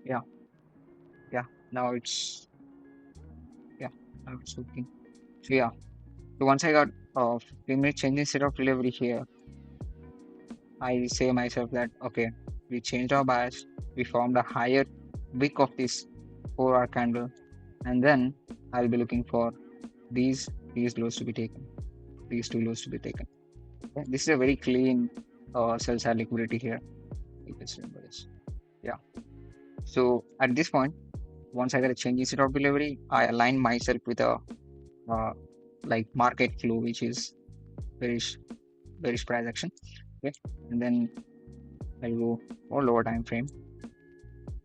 Yeah, yeah. Now it's yeah, now it's working. So yeah. So once I got 15-minute change instead of delivery here, I say myself that okay, we changed our bias, we formed a higher wick of this 4-hour candle, and then I'll be looking for these lows to be taken, these two lows to be taken. Okay? This is a very clean sell side liquidity here. You can remember this. Yeah. So at this point, once I get a change in set of delivery, I align myself with a uh, like market flow, which is bearish bearish price action. Okay, and then I'll go for lower time frame.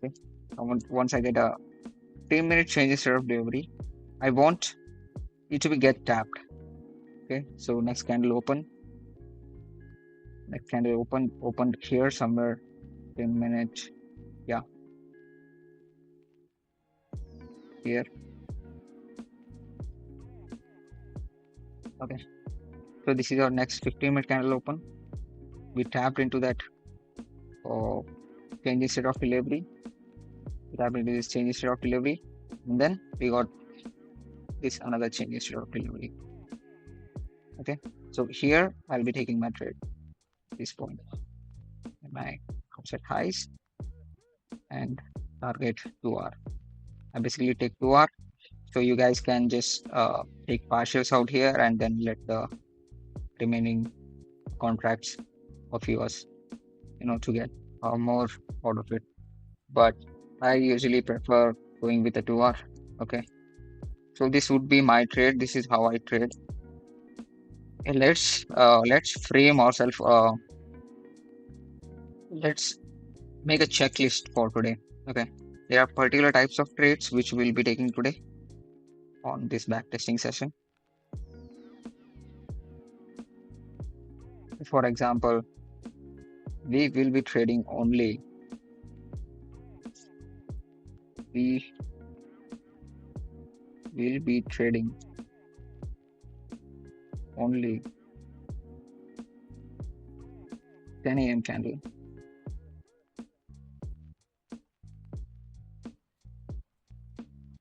Okay, once I get a 10-minute change in set of delivery, I want it to be get tapped. Okay, so next candle opened here somewhere 10 minute. Yeah, here. Okay, so this is our next 15-minute candle open. We tapped into that uh, change in state of delivery. We tapped into this change in state of delivery, and then we got this another change in state of delivery. Okay, so here I'll be taking my trade this point, my upset highs and target 2R. I basically take 2R, so you guys can just take partials out here and then let the remaining contracts of yours, to get more out of it. But I usually prefer going with the 2R. Okay, so this would be my trade. This is how I trade. Okay, let's frame ourselves. Let's make a checklist for today. Okay, there are particular types of trades which we'll be taking today on this backtesting session. For example, we will be trading only we will be trading only 10 a.m. candle.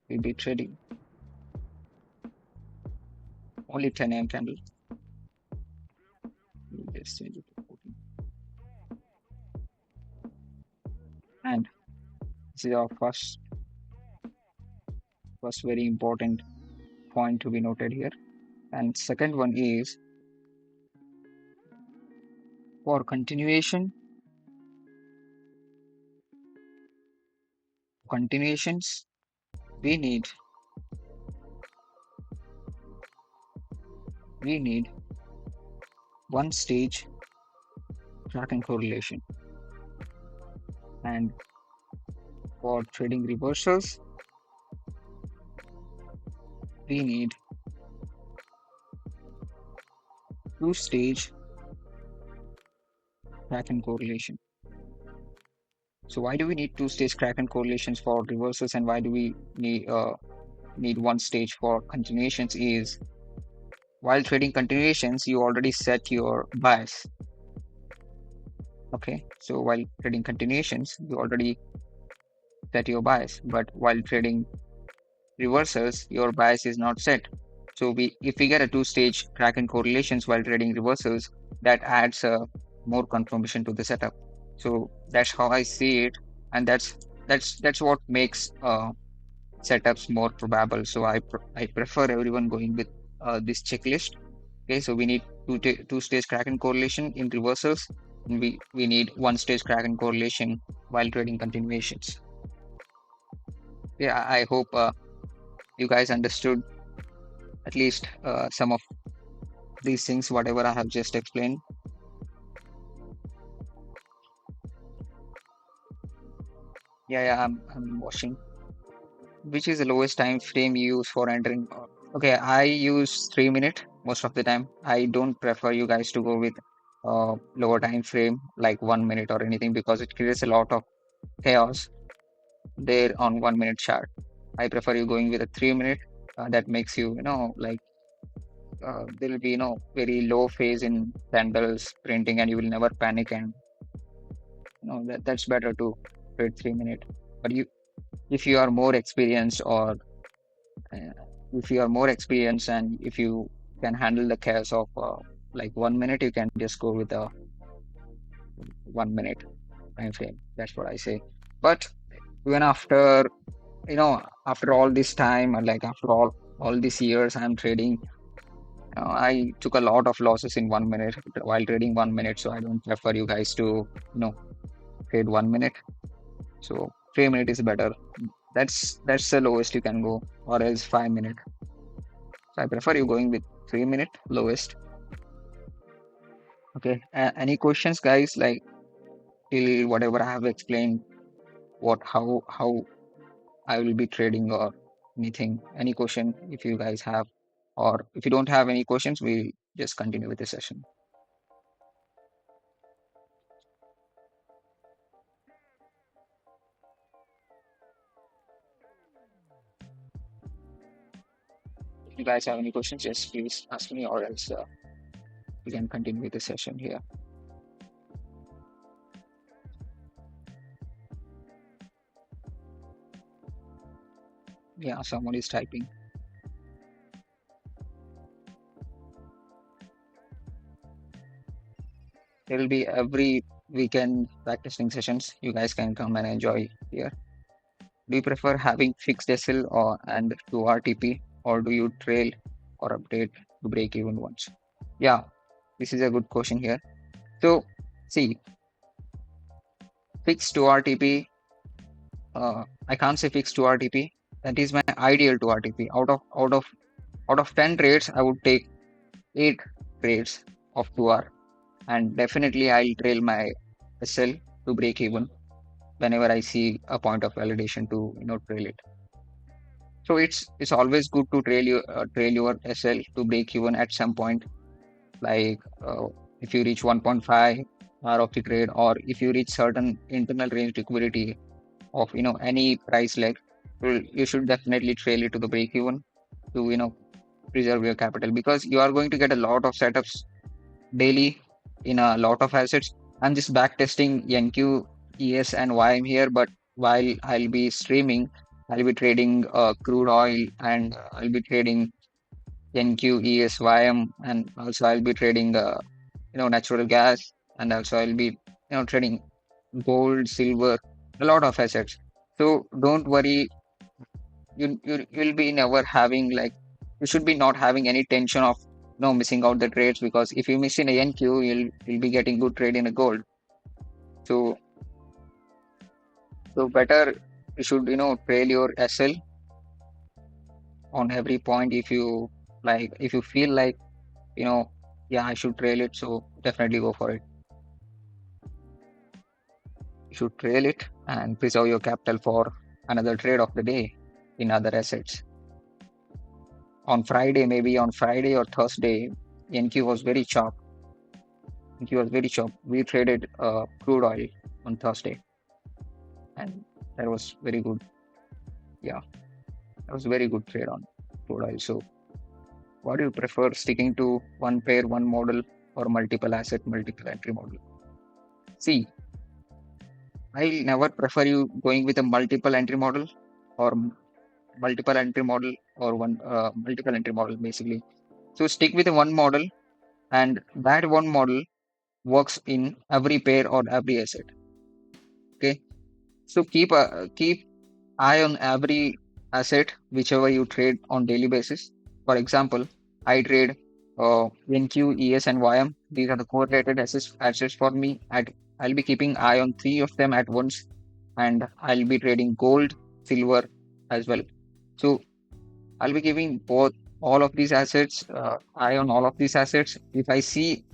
We'll be trading only 10 a.m. candle. We'll just change it to 14. And this is our first very important point to be noted here. And second one is for continuations, we need we need one stage tracking correlation. And for trading reversals, we need two-stage Kraken correlation. So why do we need two-stage Kraken correlations for reversals, and why do we need one stage for continuations? Is while trading continuations, you already set your bias. Okay, so while trading continuations, you already set your bias, but while trading reversals, your bias is not set. So if we get a two-stage Kraken correlations while trading reversals, that adds more confirmation to the setup. So that's how I see it, and that's what makes setups more probable. So I prefer everyone going with this checklist. Okay, so we need two-stage Kraken correlation in reversals, and we need one-stage Kraken correlation while trading continuations. Yeah, I hope you guys understood at least some of these things, whatever I have just explained. Yeah, I'm watching. Which is the lowest time frame you use for entering? Okay, I use 3 minute most of the time. I don't prefer you guys to go with lower time frame like 1 minute or anything because it creates a lot of chaos there on 1 minute chart. I prefer you going with a 3 minute. That makes you, like there will be, very low phase in candles printing, and you will never panic. And that's better to trade 3 minute. But if you are more experienced, or uh, if you are more experienced and if you can handle the chaos of like 1 minute, you can just go with a 1 minute time frame. That's what I say. But even after, after all this time, and like after all these years I'm trading, I took a lot of losses in 1 minute while trading 1 minute. So I don't prefer you guys to, trade 1 minute. So 3 minute is better. That's the lowest you can go, or else 5 minute. So I prefer you going with 3 minute lowest. Okay. Any questions, guys? Like till whatever I have explained, how I will be trading or anything. Any question if you guys have, or if you don't have any questions, we'll just continue with the session. If you guys have any questions, just please ask me, or else we can continue with the session here. Yeah, someone is typing. There will be every weekend practicing sessions. You guys can come and enjoy here. Do you prefer having fixed SL or and to RTP, or do you trail or update to break even once? Yeah, this is a good question here. So, see, fixed to RTP, I can't say fixed to RTP. That is my ideal to RTP. Out of 10 trades, I would take 8 trades of 2R, and definitely I'll trail my SL to break even whenever I see a point of validation to trail it. So it's always good to trail your SL to break even at some point. Like if you reach 1.5 hour of the trade, or if you reach certain internal range liquidity of any price leg, you should definitely trail it to the break even to preserve your capital, because you are going to get a lot of setups daily in a lot of assets. I'm just back testing NQ, ES, and YM here, but while I'll be streaming, I'll be trading crude oil, and I'll be trading NQ, ES, YM, and also I'll be trading natural gas, and also I'll be trading gold, silver, a lot of assets. So don't worry, you'll be never having like, you should be not having any tension of missing out the trades, because if you miss in a NQ, you'll be getting good trade in a gold. So better you should trail your SL on every point. If you like, if you feel like yeah, I should trail it, so definitely go for it. You should trail it and preserve your capital for another trade of the day in other assets. On Friday, maybe on Friday or Thursday, NQ was very sharp. NQ was very sharp. We traded crude oil on Thursday, and that was very good. Yeah, that was a very good trade on crude oil. So, what do you prefer, sticking to one pair, one model, or multiple asset, multiple entry model? See, I never prefer you going with a multiple entry model, or multiple entry model, or one multiple entry model basically. So stick with one model, and that one model works in every pair or every asset. Okay, so keep eye on every asset whichever you trade on daily basis. For example, I trade NQ, ES, and YM. These are the correlated assets for me. I'll be keeping eye on three of them at once, and I'll be trading gold, silver as well. So I'll be giving both all of these assets, eye on all of these assets. If I see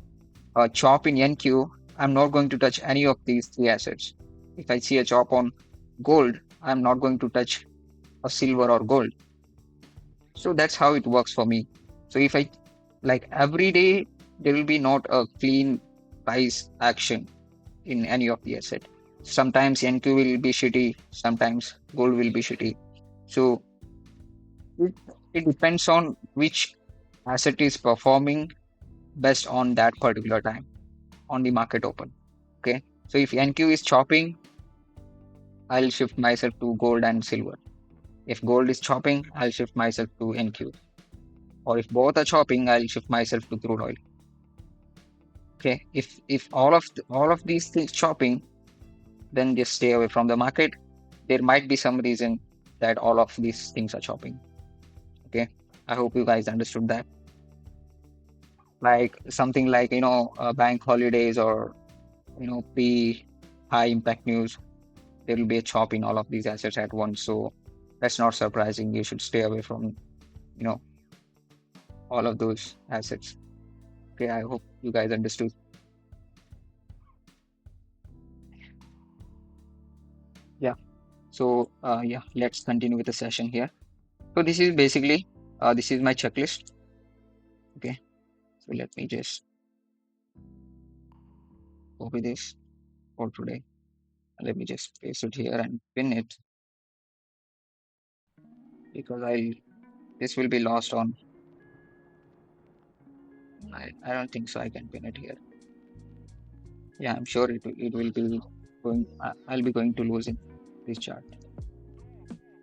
a chop in NQ, I'm not going to touch any of these three assets. If I see a chop on gold, I'm not going to touch a silver or gold. So that's how it works for me. So if I like every day, there will be not a clean price action in any of the asset. Sometimes NQ will be shitty, sometimes gold will be shitty. So it, it depends on which asset is performing best on that particular time on the market open. Okay. So if NQ is chopping, I'll shift myself to gold and silver. If gold is chopping, I'll shift myself to NQ. Or if both are chopping, I'll shift myself to crude oil. Okay. If all of these things chopping, then just stay away from the market. There might be some reason that all of these things are chopping. Okay. I hope you guys understood that. Like something like, bank holidays or, pre high impact news, there will be a chop in all of these assets at once. So that's not surprising. You should stay away from, you know, all of those assets. Okay. I hope you guys understood. Yeah. So, yeah, let's continue with the session here. So this is basically, this is my checklist. Okay. So let me just copy this for today. Let me just paste it here and pin it because this will be lost on, I don't think so. I can pin it here. Yeah, I'm sure it will be going, I'll be going to lose in this chart.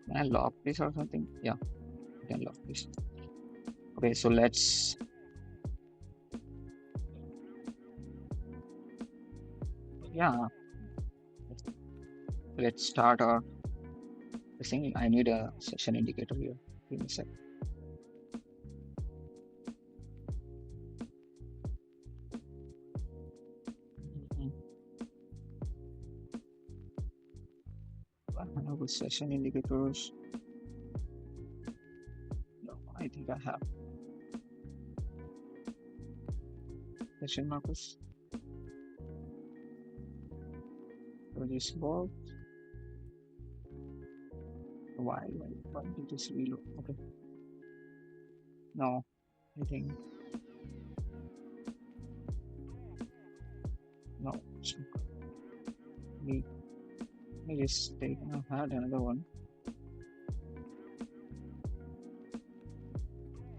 Can I lock this or something? Yeah, I can lock this. Okay, so yeah, let's start our, I think I need a session indicator here. Give me a sec. Mhm. I have a session indicators. No, I think I have session markers for this work. Why did this reload? Okay, no, I think no. Me, me just take. I had another one.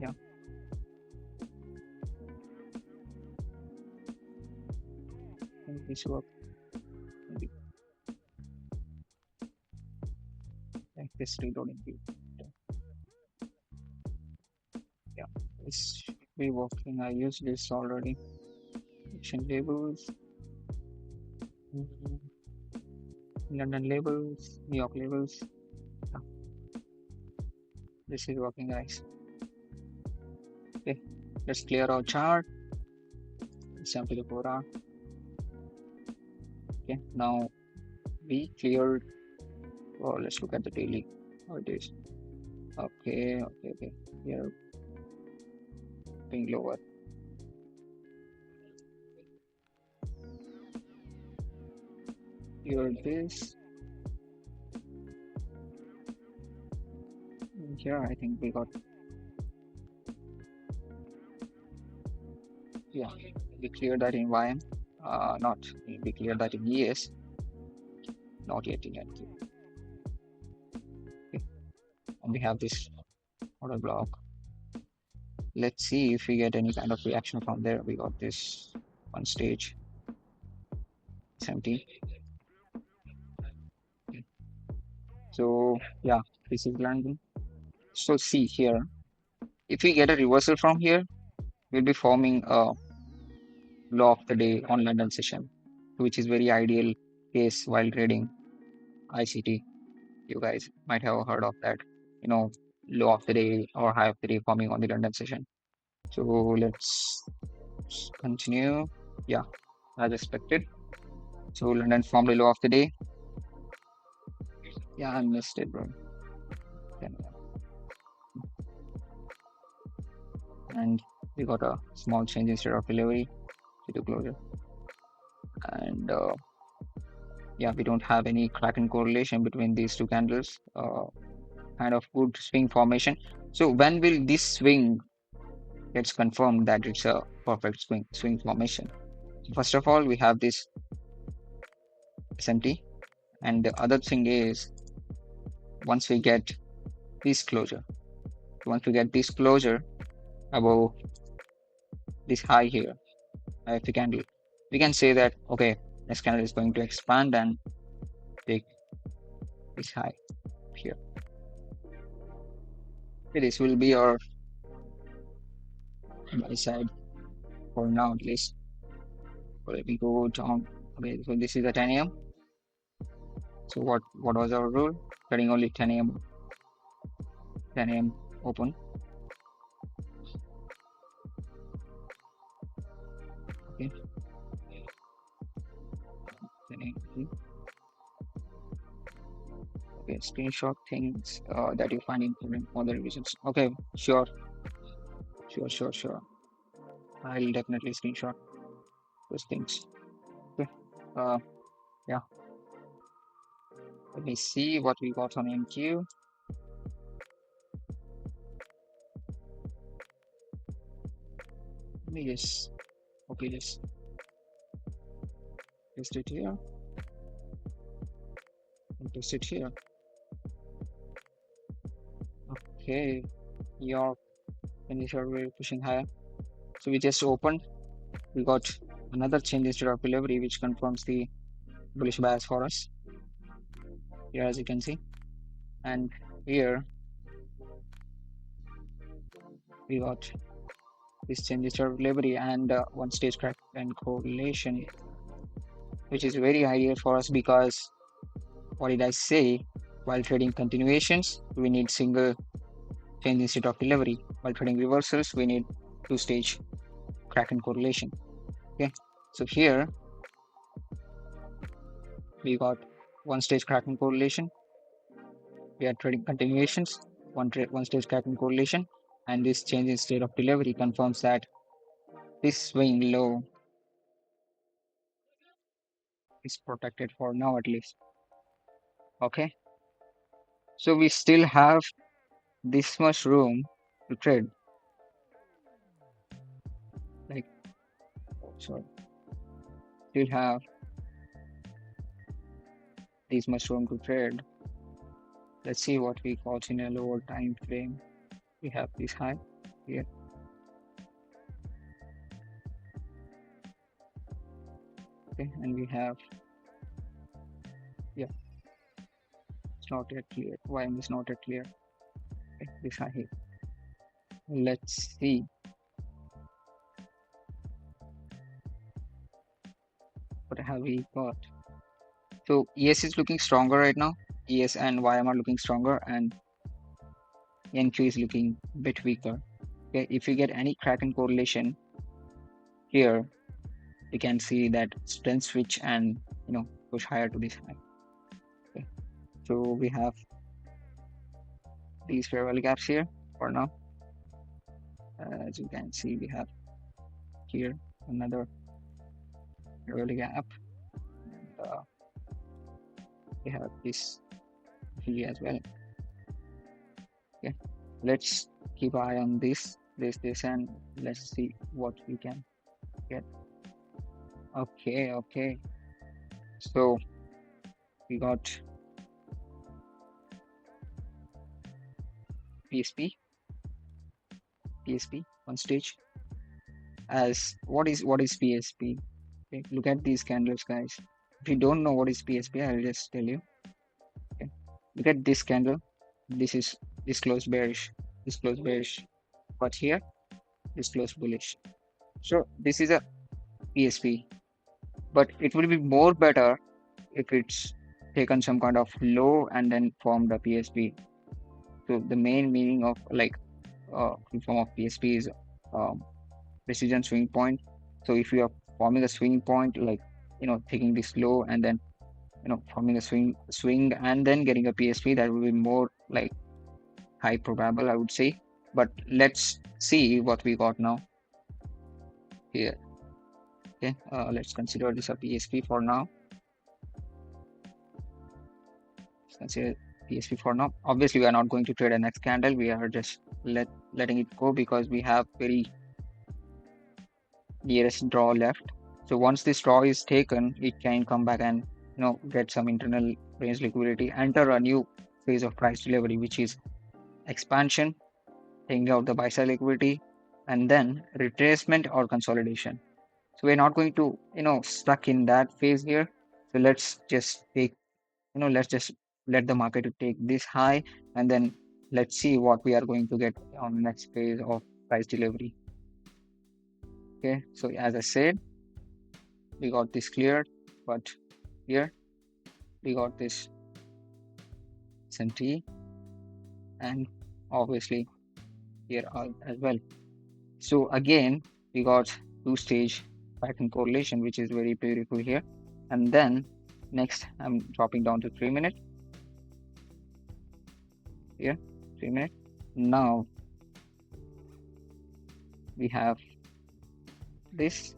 Yeah, I think this work. Maybe like this reloading view. Yeah, this should be working. I used this already. Action labels, mm, London labels, New York labels. Yeah, this is working, guys. Okay, let's clear our chart. Sample the 4 hour. Okay, now we cleared. Oh, let's look at the daily. How it is. Okay. Here, being lower. Here, this. Here, I think we got. Yeah, we cleared that in YM. Not we cleared that in ES. Not yet in NQ. Okay, and we have this order block. Let's see if we get any kind of reaction from there. We got this one stage. It's empty. Okay. So yeah, this is landing. So see here, if we get a reversal from here, we'll be forming a low of the day on London session, which is very ideal case while trading ICT. You guys might have heard of that, you know, low of the day or high of the day forming on the London session. So let's continue. Yeah, as expected. So London formed the low of the day. Yeah, I missed it, bro. Yeah, and we got a small change instead of delivery to the closure. And yeah, we don't have any Kraken correlation between these two candles. Kind of good swing formation. So when will this swing gets confirmed that it's a perfect swing formation? First of all, we have this SMT, and the other thing is once we get this closure, once we get this closure above this high here, the candle, we can say that okay, this candle is going to expand and take this high here. Okay, this will be our buy side for now at least. So let me go down. Okay, so this is a 10 a.m. So what was our rule? Trading only 10 a.m. 10 a.m. open. Okay, 10 a.m. Okay, screenshot things that you find important for the revisions. Okay, sure. I'll definitely screenshot those things. Okay, uh, yeah. Let me see what we got on MQ. Let me just okay, just paste it here and paste it here. Okay, your finisher we're pushing higher. So we just opened. We got another change instead of delivery, which confirms the bullish bias for us here, as you can see. And here we got this change instead of delivery and one stage crack and correlation, which is very ideal for us because what did I say? While trading continuations, we need single change instead of delivery. While trading reversals, we need two-stage crack and correlation. Okay, so here we got one stage crack and correlation. We are trading continuations, one stage crack and correlation, and this change in state of delivery confirms that this swing low is protected for now at least. Okay, so we still have this much room to trade. Like, sorry, still have this much room to trade. Let's see what we got in a lower time frame. We have this high here. Okay, and we have, yeah, it's not yet clear. YM is not yet clear. Okay, this high here. Let's see what have we got. So ES is looking stronger right now. ES and YM are looking stronger, and NQ is looking a bit weaker. Okay, if you get any crack and correlation here, you can see that strength switch and push higher to this high. Okay, so we have these fair value gaps here for now. As you can see, we have here another fair value gap, and we have this here as well. Okay, let's keep eye on this, and let's see what we can get. Okay. So we got PSP on stage. As what is PSP? Okay, look at these candles, guys. If you don't know what is PSP, I'll just tell you. Okay, look at this candle. This is this close bearish, but here this close bullish. So this is a PSP, but it will be more better if it's taken some kind of low and then formed a PSP. So the main meaning of form of PSP is precision swing point. So if you are forming a swing point, like taking this low and then forming a swing and then getting a PSP, that will be more like high probable, I would say. But let's see what we got now here. Okay, let's consider this a PSP for now. Let's consider PSP for now. Obviously, we are not going to trade a next candle. We are just letting it go because we have very nearest draw left. So once this draw is taken, it can come back and get some internal range liquidity, enter a new phase of price delivery, which is expansion, taking out the buy side liquidity, and then retracement or consolidation. So we're not going to stuck in that phase here. So let's just take let's just let the market to take this high, and then let's see what we are going to get on next phase of price delivery. Okay, so as I said, we got this cleared, but here we got this SMT, and obviously here as well. So again, we got two-stage pattern correlation, which is very beautiful here. And then next, I'm dropping down to 3 minute here, 3 minute. Now we have this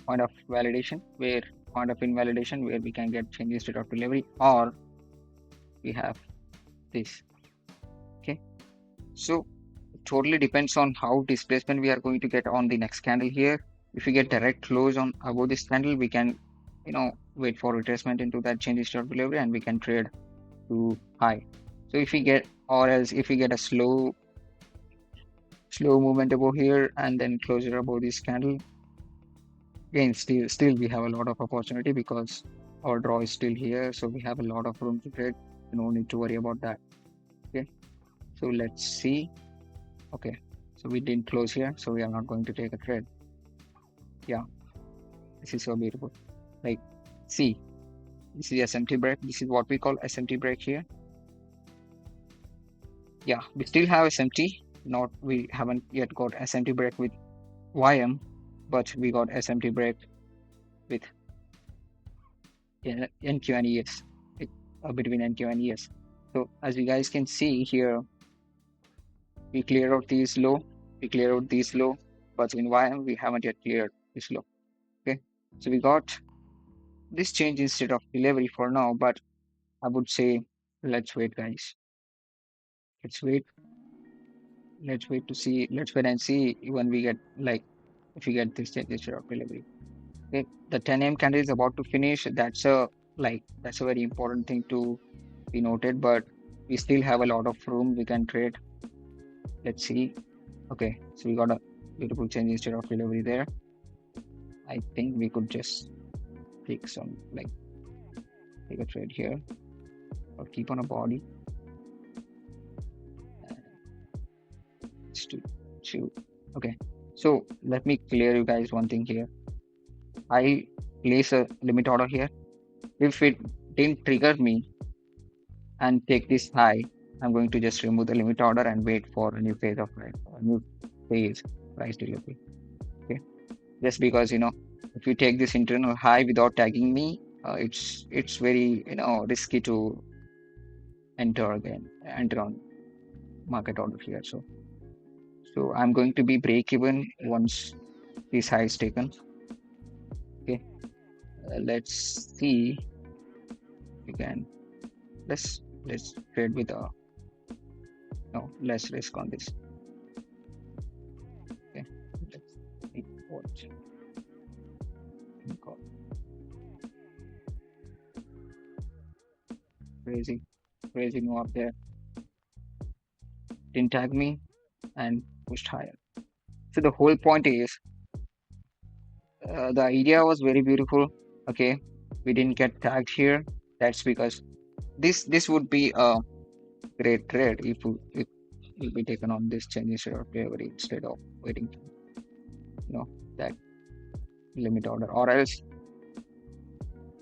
point of validation, where point of invalidation, where we can get changes to of delivery, or we have this. Okay, so it totally depends on how displacement we are going to get on the next candle here. If we get direct close on above this candle, we can, wait for retracement into that changes to of delivery, and we can trade to high. So if we get, or else if we get a slow movement above here and then closure above this candle, again, still we have a lot of opportunity because our draw is still here, so we have a lot of room to trade. No need to worry about that. Okay, so let's see. Okay, so we didn't close here, so we are not going to take a trade. Yeah, this is so beautiful. Like, see, this is SMT break. This is what we call SMT break here. Yeah, we still have SMT. Not, we haven't yet got SMT break with YM, but we got SMT break with NQ and ES, between NQ and ES. So as you guys can see here, we clear out these low, but in YM we haven't yet cleared this low. Okay, so we got this change instead of delivery for now, but I would say let's wait, guys. Let's wait. Let's wait and see when we get, like, if we get this change instead of delivery. Okay, the 10 a.m. candle is about to finish. That's a very important thing to be noted, but we still have a lot of room we can trade. Let's see. Okay, so we got a beautiful change instead of delivery there. I think we could just take a trade here, or keep on a body. Okay, so let me clear you guys one thing here. I place a limit order here. If it didn't trigger me and take this high, I'm going to just remove the limit order and wait for a new phase of price delivery. Okay, just because if you take this internal high without tagging me, it's very risky to enter on market order here. So I'm going to be break even once this high is taken. Okay, let's see. We can let's trade with less risk on this. Okay, let's see what crazy move up there. Didn't tag me and pushed higher. So the whole point is, the idea was very beautiful. Okay, we didn't get tagged here. That's because this would be a great trade if it will be taken on this change instead of waiting that limit order, or else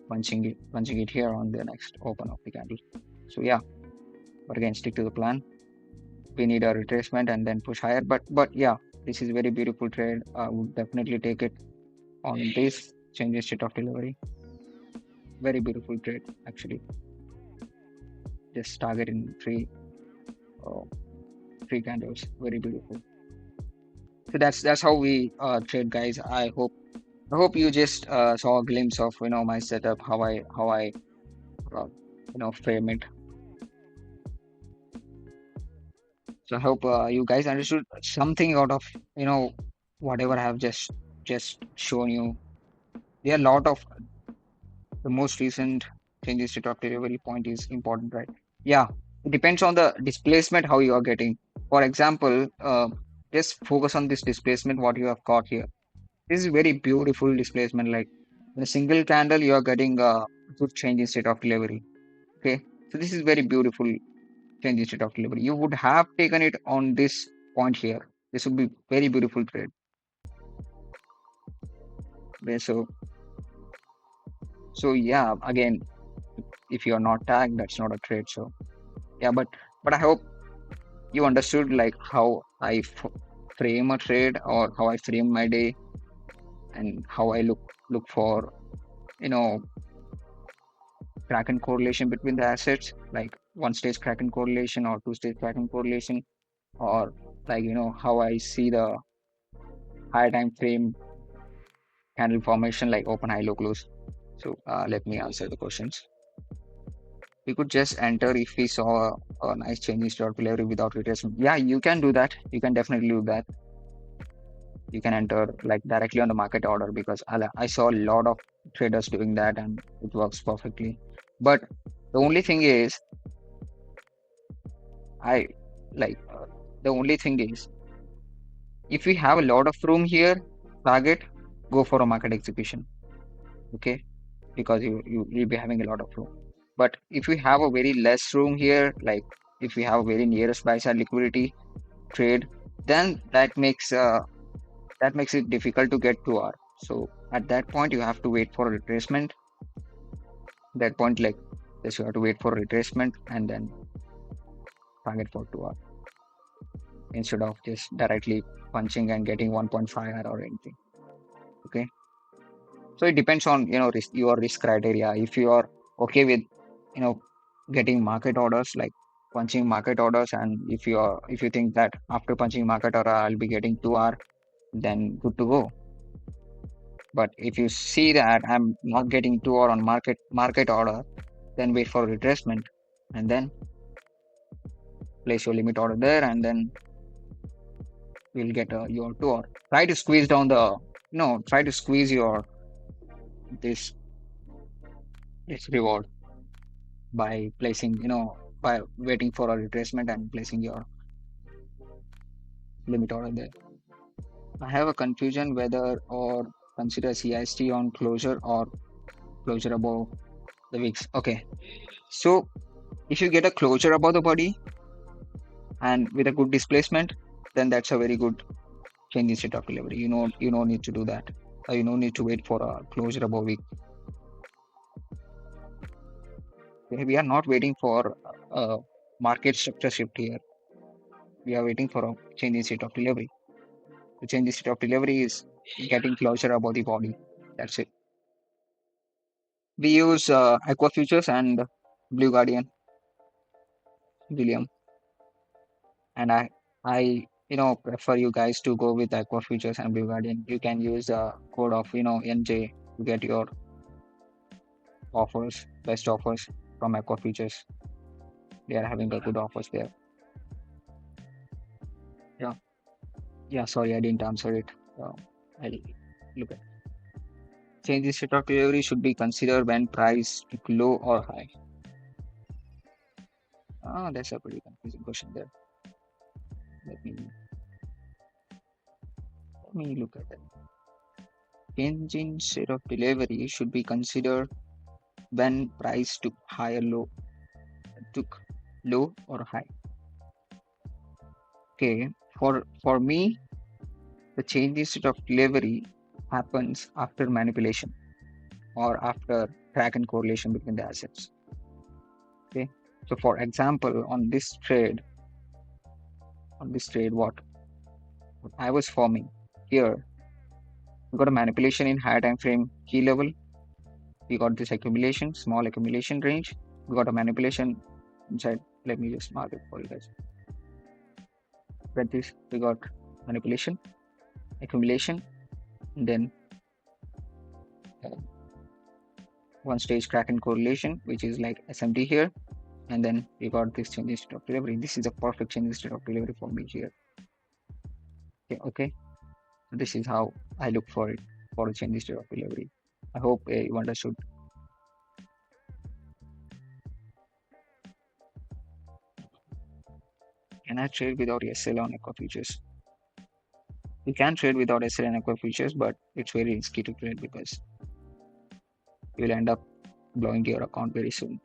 punching it here on the next open of the candle. So yeah, but again, stick to the plan. We need a retracement and then push higher, but yeah, this is very beautiful trade. I would definitely take it on this change state of delivery. Very beautiful trade, actually. Just target in three candles. Very beautiful. So that's how we trade, guys. I hope you just saw a glimpse of my setup, how I frame it. So I hope you guys understood something out of whatever I have just shown you. There are a lot of the most recent changes to top delivery point is important, right? Yeah, it depends on the displacement how you are getting. For example, just focus on this displacement what you have got here. This is very beautiful displacement. Like, In a single candle, you are getting a good change in state of delivery. Okay, so this is very beautiful change in state of delivery. You would have taken it on this point here. This would be very beautiful trade. Okay, so yeah, again, if you are not tagged, that's not a trade. So yeah, but I hope you understood like how I frame a trade or how I frame my day and how I look for you know Kraken correlation between the assets, like one stage Kraken correlation or two stage Kraken correlation, or like how I see the higher time frame candle formation like open, high, low, close. So let me answer the questions. We could just enter if we saw a nice change in start delivery without retracement. Yeah, you can do that. You can definitely do that. You can enter like directly on the market order because I saw a lot of traders doing that and it works perfectly. But the only thing is, I like the only thing is if we have a lot of room here, target, go for a market execution. Okay, because you'll be having a lot of room. But if we have a very less room here, like if we have a very nearest buy side liquidity trade, then that makes it difficult to get to R. So at that point, you have to wait for a retracement. That point, like this, you have to wait for retracement and then target for 2 R instead of just directly punching and getting 1.5 R or anything. Okay. So it depends on your risk criteria. If you are okay with you know getting market orders, like punching market orders, and if you think that after punching market order I'll be getting 2 R, then good to go. But if you see that I'm not getting 2 R on market order, then wait for retracement and then place your limit order there, and then you'll get your 2 R. Try to squeeze down try to squeeze your this this reward by placing, by waiting for a retracement and placing your limit order there. I have a confusion whether or consider CIST on closure or closure above the wicks. Okay, so if you get a closure above the body and with a good displacement, then that's a very good change in state of delivery. You don't need to do that. You don't need to wait for a closure above wick. Okay, we are not waiting for a market structure shift here. We are waiting for a change in state of delivery. The change in state of delivery is getting closure above the body. That's it. We use Aqua Futures and Blue Guardian, William, and I prefer you guys to go with Aqua Futures and Blue Guardian. You can use the code of NJ to get your offers, best offers from Aqua Futures. They are having a good offers there. Yeah, yeah. Sorry, I didn't answer it. I'll look at. Change in state of delivery should be considered when price took low or high. Ah, that's a pretty confusing question there. Let me let me look at that. Change in state of delivery should be considered when price took low or high. Okay, for me, the change in state of delivery happens after manipulation or after track and correlation between the assets. Okay, so for example, on this trade, what I was forming here, we got a manipulation in higher time frame key level. We got this accumulation, small accumulation range. We got a manipulation inside. Let me just mark it for you guys. Get this. We got manipulation, accumulation, and then one stage Kraken correlation, which is like SMT here. And then we got this change in state of delivery. This is a perfect change in state of delivery for me here. Okay. So this is how I look for it for a change in state of delivery. I hope you understood. Can I trade without SL on Aqua Futures? You can trade without SL and Aqua Futures, but it's very risky to trade because you'll end up blowing your account very soon.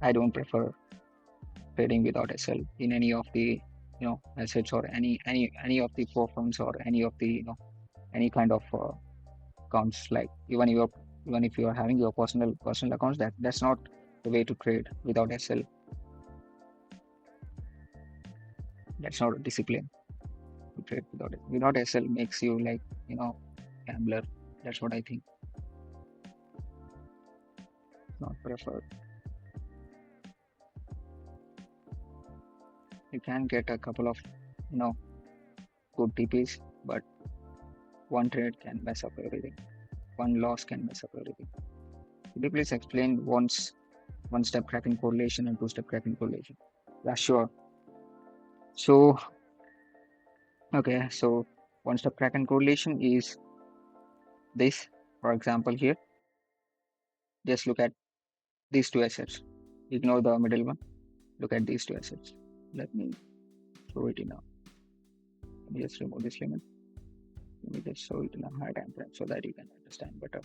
I don't prefer trading without SL in any of the assets, or any of the firms, or any of the any kind of accounts. Like even if you are having your personal accounts, that's not the way to trade without SL. That's not a discipline to trade without it. Without SL makes you like gambler. That's what I think. Not preferred. You can get a couple of you know good TPs, but one trade can mess up everything. One loss can mess up everything. Could you please explain one-step tracking correlation and two-step tracking correlation? Yeah, sure. So, okay, so one-step tracking correlation is this. For example, here, just look at these two assets. Ignore the middle one. Look at these two assets. Let me show it in a. Let me just remove this limit. Let me just show it in a high time frame so that you can understand better.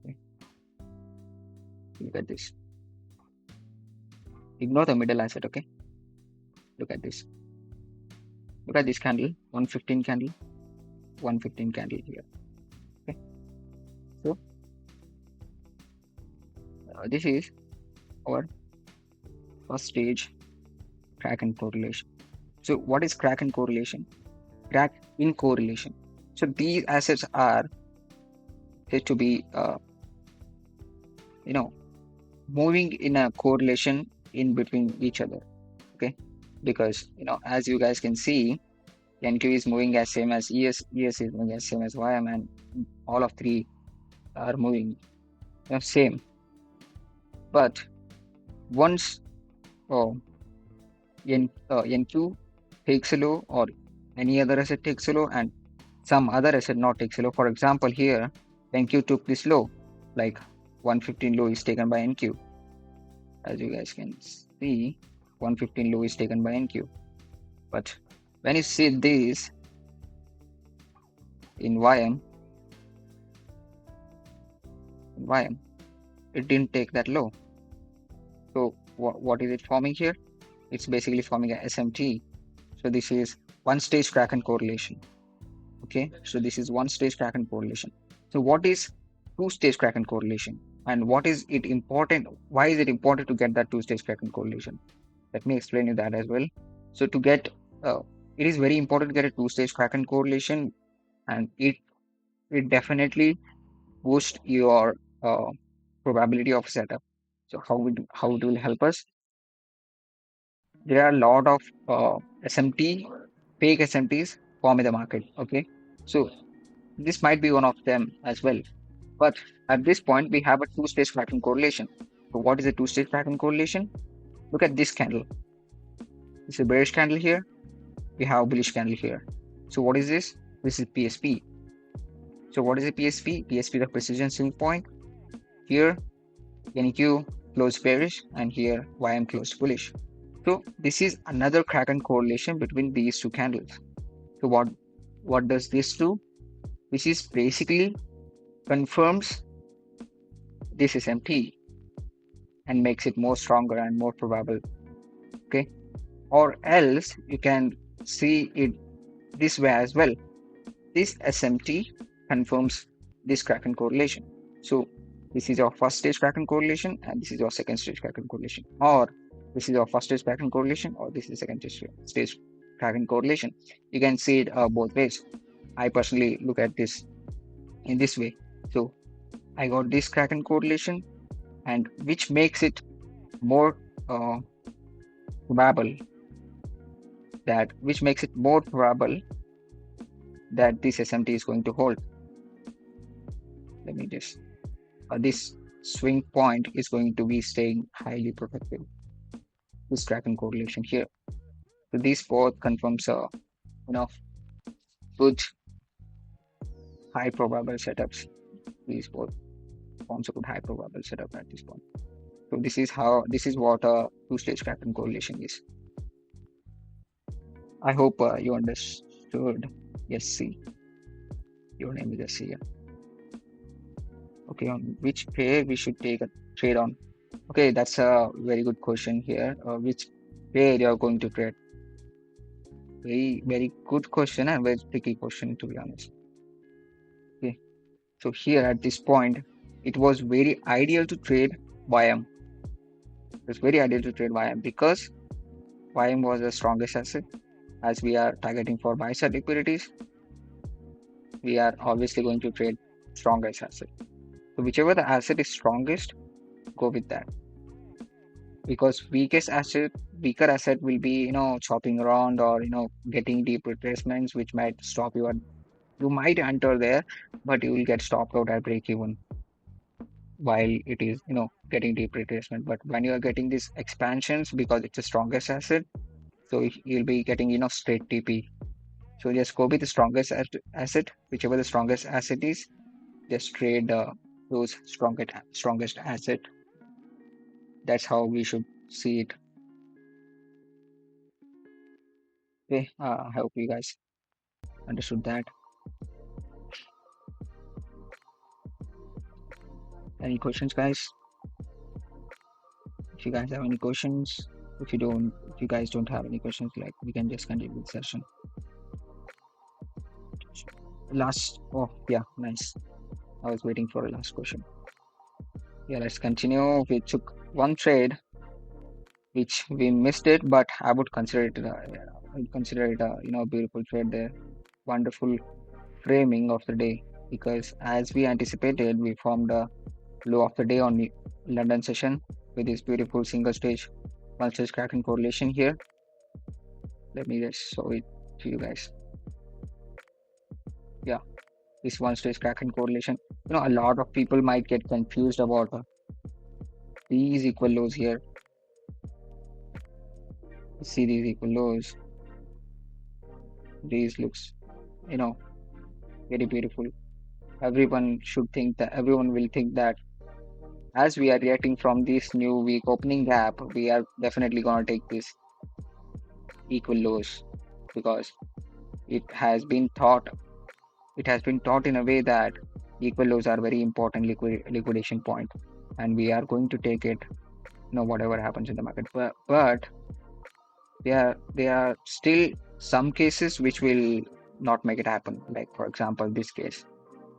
Okay. Look at this. Ignore the middle asset, okay? Look at this. Look at this candle, 115 candle, 115 candle here. Okay. So this is our first stage crack and correlation. So what is crack and correlation? Crack in correlation. So these assets are said to be moving in a correlation in between each other. Okay, because as you guys can see, NQ is moving as same as ES is moving as same as YM, and all of three are moving same. But once NQ takes a low, or any other asset takes a low, and some other asset not takes a low. For example, here NQ took this low, like 115 low is taken by NQ. As you guys can see, 115 low is taken by NQ. But when you see this in YM, it didn't take that low. So what is it forming here? It's basically forming a SMT. So this is one stage crack and correlation. Okay, so this is one stage crack and correlation. So what is two-stage crack and correlation, and what is it important? Why is it important to get that two-stage crack and correlation? Let me explain you that as well. So to get it is very important to get a two-stage crack and correlation, and it definitely boosts your probability of setup. So how it will help us? There are a lot of SMT, fake SMTs form in the market. Okay, so this might be one of them as well. But at this point, we have a two-stage pattern correlation. So what is a two-stage pattern correlation? Look at this candle. This is a bearish candle here. We have a bullish candle here. So what is this? This is PSP. So what is a PSP? PSP, the precision swing point. Here, NQ closed bearish, and here YM closed bullish. So this is another crack correlation between these two candles. So what does this do? This is basically confirms this is empty and makes it more stronger and more probable. Okay, or else you can see it this way as well. This SMT confirms this Kraken correlation. So this is your first stage Kraken correlation, and this is your second stage Kraken correlation, or this is your first stage Kraken correlation, or this is second stage Kraken correlation. You can see it both ways. I personally look at this in this way. So I got this Kraken correlation, and which makes it more probable that this SMT is going to hold. Let me just this swing point is going to be staying highly protected. This Kraken correlation here. So these both confirms good high probable setups. These both forms a good high probable setup at this point. So this is what a two-stage Kraken correlation is. I hope you understood. Yes, C. Your name is C. Yeah. Okay, on which pair we should take a trade on? Okay, that's a very good question here. Which pair you are going to trade? Very, very good question and very tricky question to be honest. Okay, so here at this point, it was very ideal to trade YM. It's very ideal to trade YM because YM was the strongest asset. As we are targeting for buy side liquidities, we are obviously going to trade strongest asset. So whichever the asset is strongest, go with that. Because weaker asset will be, chopping around or, getting deep retracements, which might stop you. You might enter there, but you will get stopped out at break even while it is, getting deep retracement. But when you are getting these expansions, because it's the strongest asset, so you'll be getting, straight TP. So just go with the strongest asset, whichever the strongest asset is, just trade those strongest asset. That's how we should see it. Okay, I hope you guys understood that. Any questions, guys? If you guys have any questions, if you guys don't have any questions, like we can just continue the session. Last, oh yeah, nice. I was waiting for a last question. Yeah, let's continue. We took one trade, which we missed it, but I would consider it, a beautiful trade there. Wonderful framing of the day because as we anticipated, we formed a low of the day on the London session with this beautiful single stage, one stage cracking correlation here. Let me just show it to you guys. Yeah, this one stage cracking correlation. A lot of people might get confused about these equal lows here. See these equal lows. These looks, you know, very beautiful. Everyone will think that as we are reacting from this new week opening gap, we are definitely gonna take this equal lows because it has been thought in a way that equal lows are very important liquidation point, and we are going to take it, whatever happens in the market. But there are still some cases which will not make it happen. Like for example, this case,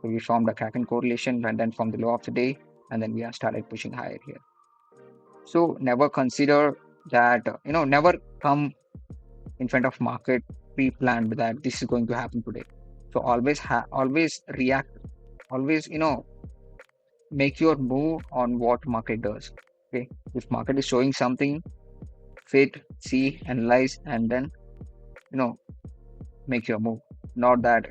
so we formed a Kraken correlation and then from the low of the day, and then we are started pushing higher here. So never consider that, never come in front of market pre-planned that this is going to happen today. So always react, always, make your move on what market does. Okay, if market is showing something, fit, see, analyze, and then, you know make your move. Not that,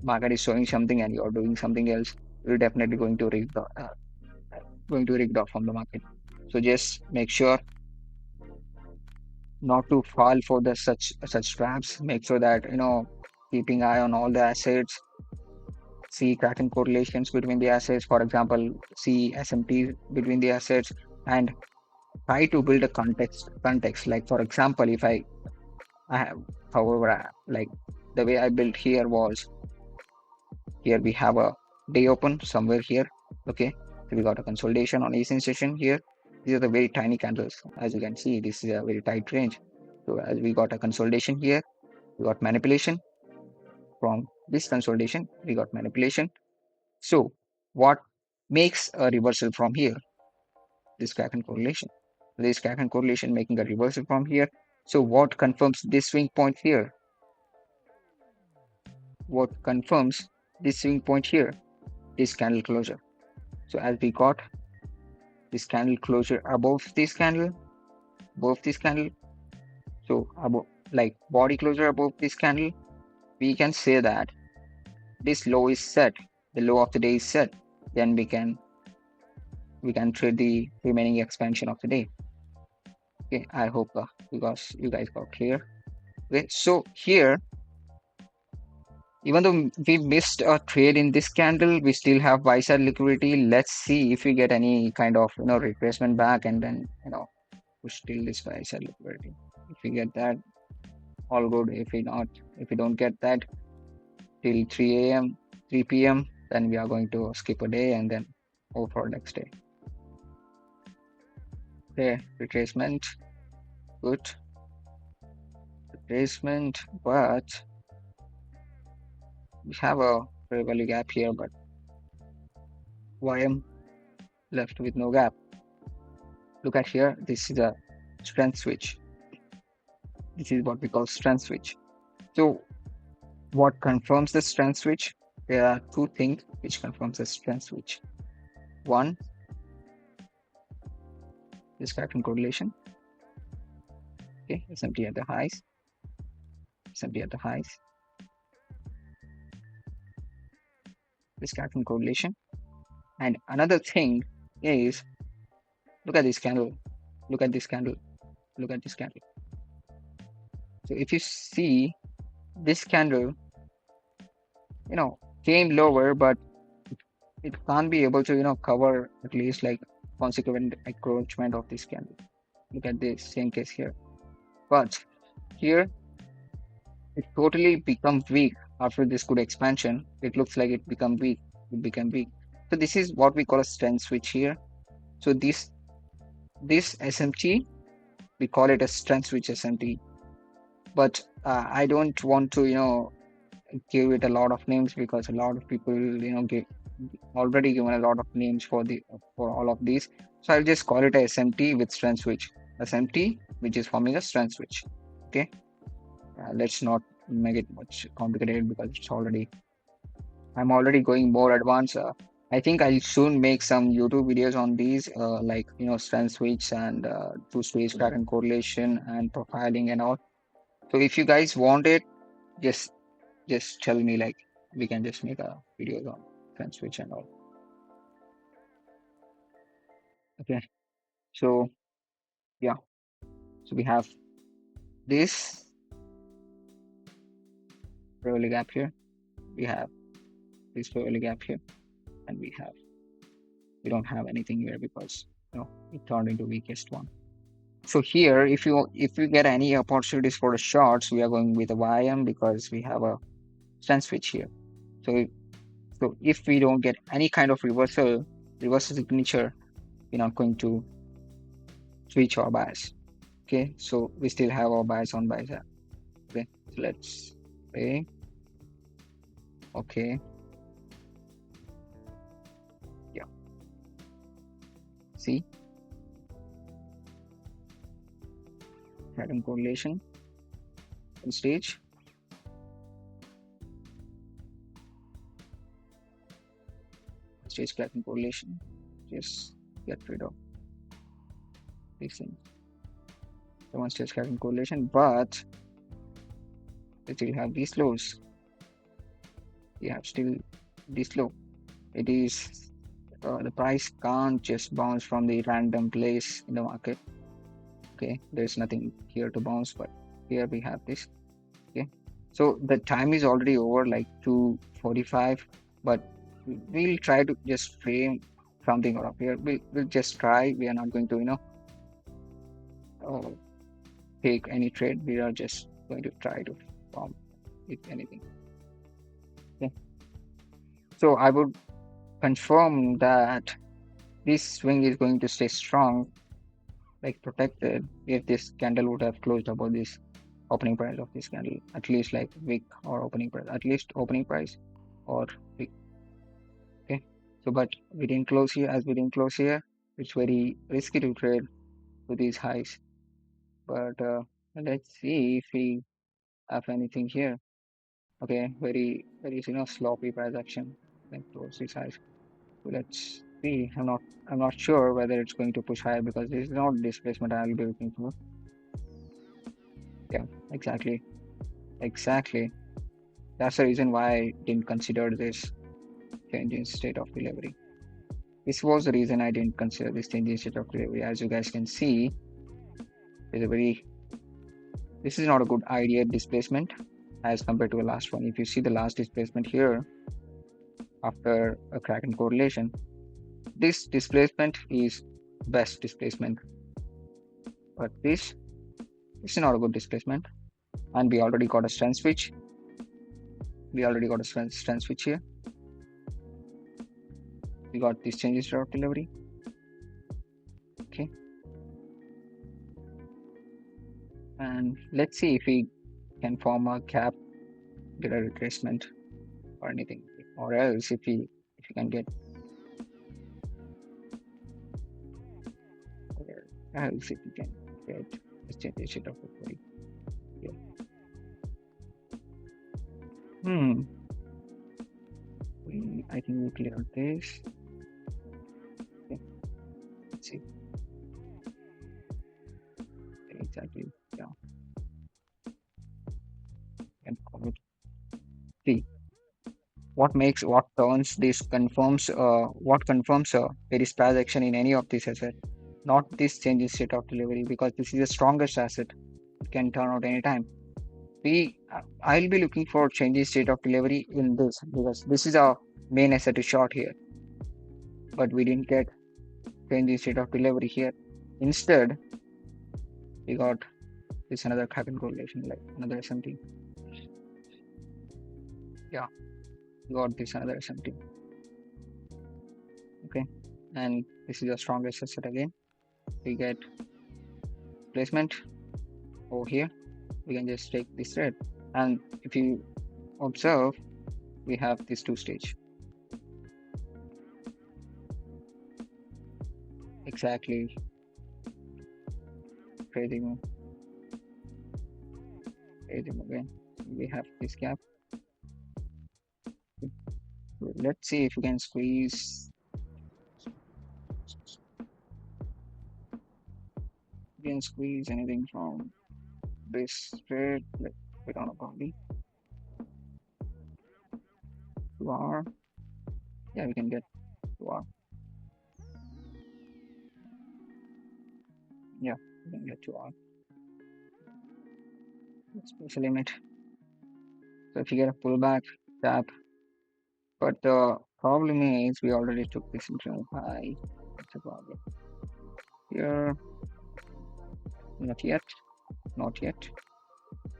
market is showing something and you're doing something else. You're definitely going to rigged off from the market. So just make sure not to fall for the such traps. Make sure that, keeping eye on all the assets, see cracking correlations between the assets. For example, see SMT between the assets, and try to build a context. Like for example, if I have, however, like the way I built here was, here we have a day open somewhere here. Okay, so we got a consolidation on ascent session here. These are the very tiny candles. As you can see, this is a very tight range. So as we got a consolidation here, we got manipulation. From this consolidation, we got manipulation. So what makes a reversal from here? This Kraken correlation. This Kraken correlation making a reversal from here. So what confirms this swing point here? What confirms this swing point here? This candle closure. So as we got this candle closure above this candle, so above, like body closure above this candle, we can say that this low is set, the low of the day is set. Then we can trade the remaining expansion of the day. Okay, I hope because you guys got clear. Okay, so here, even though we missed a trade in this candle, we still have buy side liquidity. Let's see if we get any kind of, retracement back, and then, push till this buy side liquidity. If we get that, all good. If we don't get that, till 3 a.m., 3 p.m. Then we are going to skip a day and then go for next day. Okay, retracement, good. Retracement, but we have a fair value gap here, but YM left with no gap. Look at here, this is a strength switch. This is what we call strength switch. So what confirms the strength switch? There are two things which confirms the strength switch. One, this Captain correlation. Okay, SMT at the highs, SMT at the highs. This Captain correlation. And another thing is, look at this candle. Look at this candle. Look at this candle. So if you see this candle, came lower, but it can't be able to, cover at least like consequent encroachment of this candle. Look at this same case here. But here it totally becomes weak after this good expansion. It looks like it become weak. It became weak. So this is what we call a strength switch here. So this SMT, we call it a strength switch SMT. But I don't want to, give it a lot of names because a lot of people, already given a lot of names for all of these. So I'll just call it a SMT with strength switch. SMT, which is forming a strength switch. Okay. Let's not make it much complicated because I'm already going more advanced. I think I'll soon make some YouTube videos on these, like strength switch and two-stage pattern correlation and profiling and all. So if you guys want it, just tell me, like we can just make a videos on strength switch and all. Okay. So yeah. So we have this Rowley gap here. We have this Rowley gap here, and we don't have anything here because it turned into weakest one. So here, if you get any opportunities for the shorts, we are going with a YM because we have a strength switch here. So if we don't get any kind of reversal signature, we're not going to switch our bias. Okay, so we still have our bias on bias. Okay, so let's play. Okay. Yeah. See? Pattern correlation on stage. Stage pattern correlation. Just get rid of these things. The one stage pattern correlation, but we still have these lows. We have still this low. It is the price can't just bounce from the random place in the market. Okay, there's nothing here to bounce, but here we have this. Okay, so the time is already over, like 2:45, but we'll try to just frame something out of here. We'll just try. We are not going to take any trade. We are just going to try to form if anything. Okay, so I would confirm that this swing is going to stay strong, like protected, if this candle would have closed above this opening price of this candle, at least like wick or opening price, at least opening price or wick. Okay, so but we didn't close here. As we didn't close here, it's very risky to trade to these highs. But let's see if we have anything here. Okay, very sloppy price action. Then close these highs. So let's see. I'm not sure whether it's going to push higher because this is not displacement I'll be looking for. Yeah, exactly. That's the reason why I didn't consider this change in state of delivery. This was the reason I didn't consider this change in state of delivery. As you guys can see, this is not a good idea displacement as compared to the last one. If you see the last displacement here after a Kraken correlation, this displacement is best displacement, but this is not a good displacement, and we already got a strength switch. We already got a strength switch here. We got these changes to our delivery. Okay. And let's see if we can form a gap, get a retracement or anything. Or else if you can get, or else if you can get this changes to our delivery. Yeah. Hmm. I think we cleared this. Okay. Let's see. Exactly. Yeah. And call it. See what turns this confirms what confirms there is price action in any of these asset, not this change in state of delivery, because this is the strongest asset. It can turn out anytime. I'll be looking for change in state of delivery in this because this is our main asset to short here, but we didn't get change in state of delivery here. Instead, we got this another Kraken correlation, like another SMT. Yeah, we got this another SMT. Okay, and this is the strongest asset again. We get placement over here. We can just take this thread, and if you observe, we have this two stage. Exactly. Crazy move. Crazy move again. We have this gap. Let's see if we can squeeze. We can squeeze anything from this thread. Let's put on a body. 2R. Yeah, we can get 2R. Yeah, we can get 2R. Let's push a limit. So if you get a pullback, tap. But the problem is we already took this internal high. That's a problem. Here, not yet. Not yet.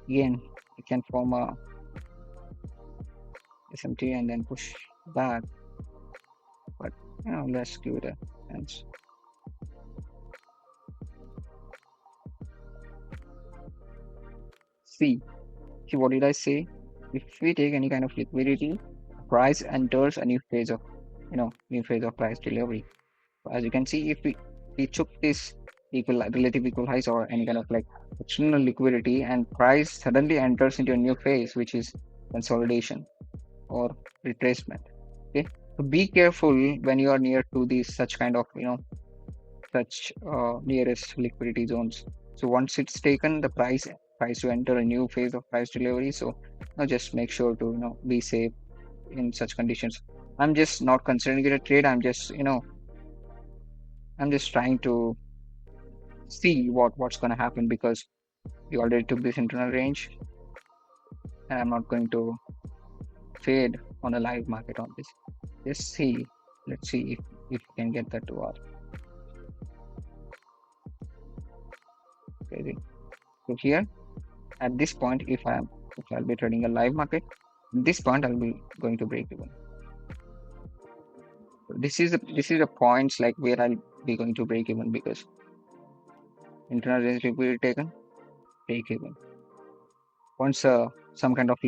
Again, you can form a SMT and then push back. But let's give it a chance. See, what did I say? If we take any kind of liquidity, price enters a new phase of new phase of price delivery. As you can see, if we took this equal relative equal highs or any kind of like external liquidity, and price suddenly enters into a new phase, which is consolidation or retracement. Okay, so be careful when you are near to these such kind of such nearest liquidity zones. So once it's taken, the price tries to enter a new phase of price delivery. So just make sure to be safe in such conditions. I'm just not considering it a trade. I'm just trying to see what's going to happen, because we already took this internal range, and I'm not going to fade on a live market on this. Just see. Let's see if we can get that to our crazy. So here at this point, if I'll be trading a live market, at this point I'll be going to break even. So this is the points like where I'll be going to break even, because internal range will be taken, break even. Once some kind of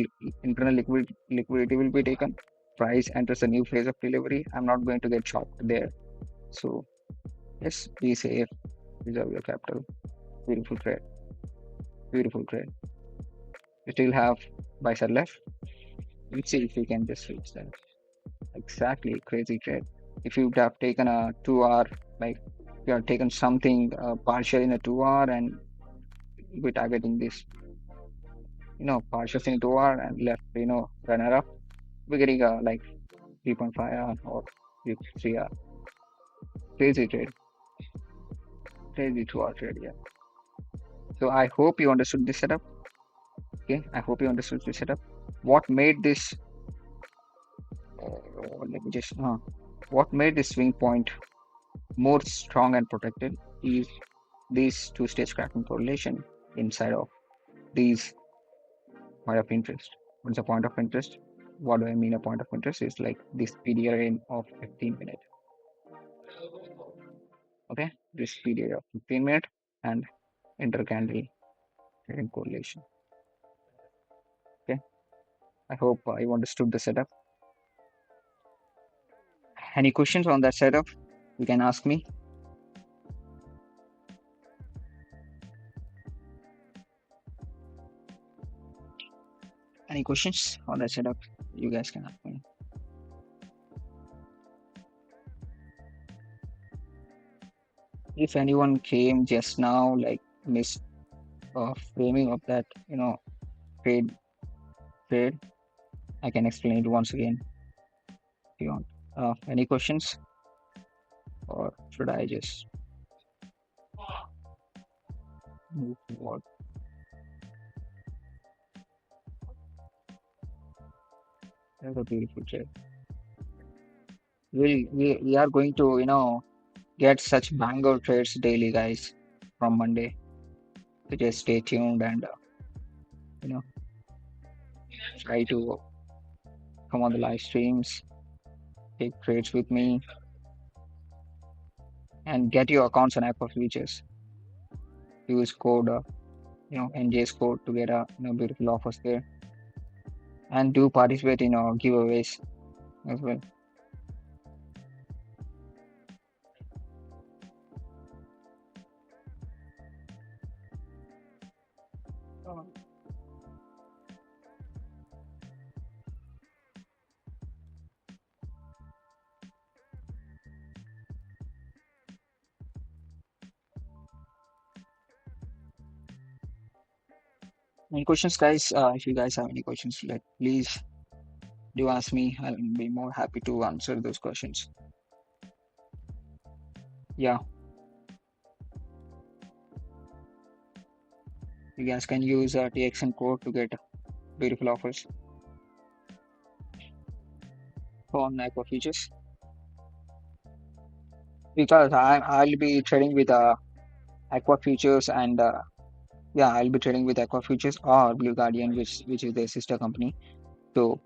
internal liquidity will be taken, price enters a new phase of delivery. I'm not going to get shocked there. So yes, be safe, reserve your capital. Beautiful trade. Beautiful trade. We still have buy side left. Let's see if we can just reach that. Exactly, crazy trade. If you would have taken a 2 hour, like you have taken something partial in a 2 hour and we're targeting this, partial in 2 hour and left, runner up, we're getting like 3.5 hour or 3 hour. Crazy trade. Crazy 2 hour trade, yeah. So I hope you understood this setup. Okay, I hope you understood this setup. What made this? Let me just. What made this swing point more strong and protected is these two-stage cracking correlation inside of these point of interest. What's the point of interest? what do I mean a point of interest is like this PDRA of 15 minutes. Okay, this PDRA of 15 minutes and intercandle trading correlation. Okay, I hope you understood the setup. Any questions on that setup? You can ask me. Any questions on that setup? You guys can ask me. If anyone came just now, like missed framing of that, trade, trade, I can explain it once again if you want. Any questions, or should I just move forward? That's a beautiful trade. We are going to, get such banger trades daily, guys, from Monday. So just stay tuned and, you know, try to come on the live streams, take trades with me, and get your accounts on Aqua Futures. Use code, NJ's code to get beautiful offers there, and do participate in our giveaways as well. Any questions, guys? If you guys have any questions, please do ask me. I'll be more happy to answer those questions. Yeah, you guys can use TXN code to get beautiful offers on Aqua Futures. Because I'll be trading with Aqua Futures and yeah, I'll be trading with Aqua Futures or Blue Guardian, which is their sister company. So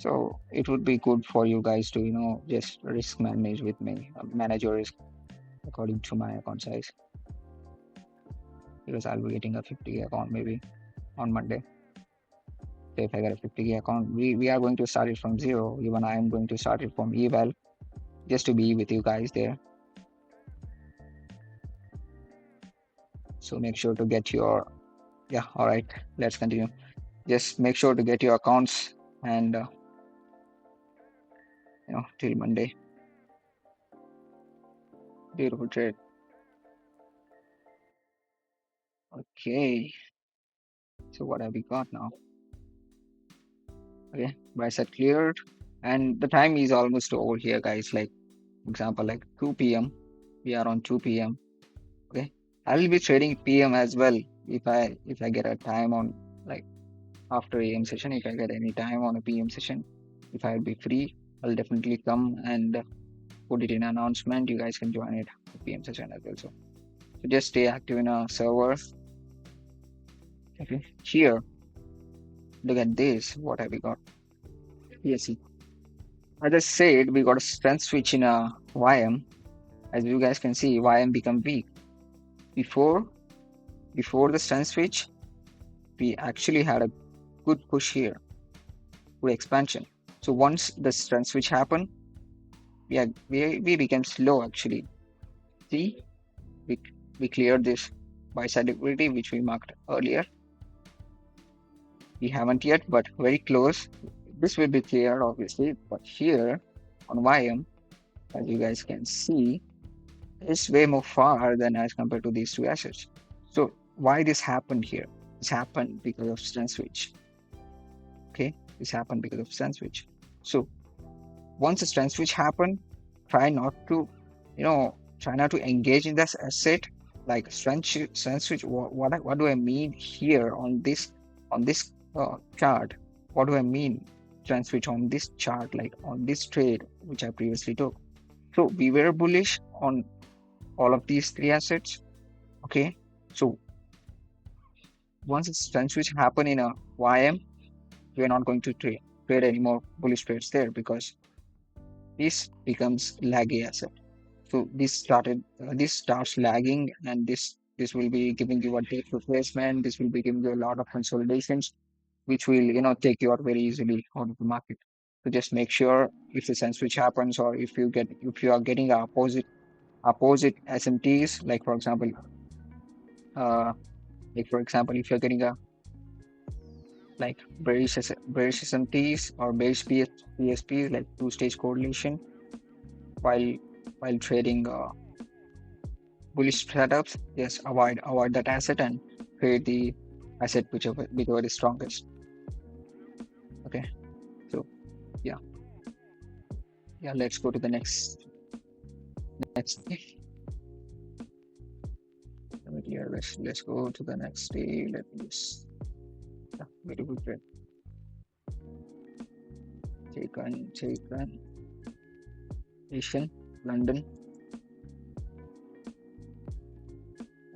so it would be good for you guys to just risk manage with me, manage your risk according to my account size, because I'll be getting a 50K account maybe on Monday. So if I get a 50K account, we are going to start it from zero. Even I am going to start it from eval, just to be with you guys there. So make sure to get your all right, let's continue. Just make sure to get your accounts and till Monday. Beautiful trade. Okay, so what have we got now? Okay, bicep cleared, and the time is almost over here, guys. Like example, like 2 p.m. We are on 2 p.m. Okay, I will be trading PM as well if I get a time on like after AM session. If I get any time on a PM session, if I'll be free, I'll definitely come and put it in announcement. You guys can join it PM session as well. So just stay active in our server. Okay, here, look at this. What have we got? Yes, as I said, we got a strength switch in a YM. As you guys can see, YM become weak. Before the strength switch, we actually had a good push here, good expansion. So once the strength switch happened, we became slow actually. See, we cleared this buy side liquidity which we marked earlier. We haven't yet, but very close. This will be cleared obviously, but here on YM, as you guys can see, it's way more far than as compared to these two assets. So why this happened here? This happened because of strength switch. Okay, this happened because of strength switch. So once the strength switch happened, try not to engage in this asset like strength switch. What do I mean here on this chart? What do I mean strength switch on this chart, like on this trade which I previously took? So we were bullish on all of these three assets. Okay, so once the strength switch happened in a YM, we're not going to trade any more bullish trades there because this becomes laggy asset. So this starts lagging, and this will be giving you a deep replacement. This will be giving you a lot of consolidations, which will take you out very easily out of the market. So just make sure if the sense switch happens, or if you are getting a opposite SMTs, uh, like for example, if you're getting a like bearish SMTs or bearish PSPs, like two-stage correlation, while trading bullish setups, just avoid that asset and trade the asset whichever is strongest. Okay, so yeah, let's go to the next. Here, let's go to the next day. Let me just very good trade. Take on Asian London.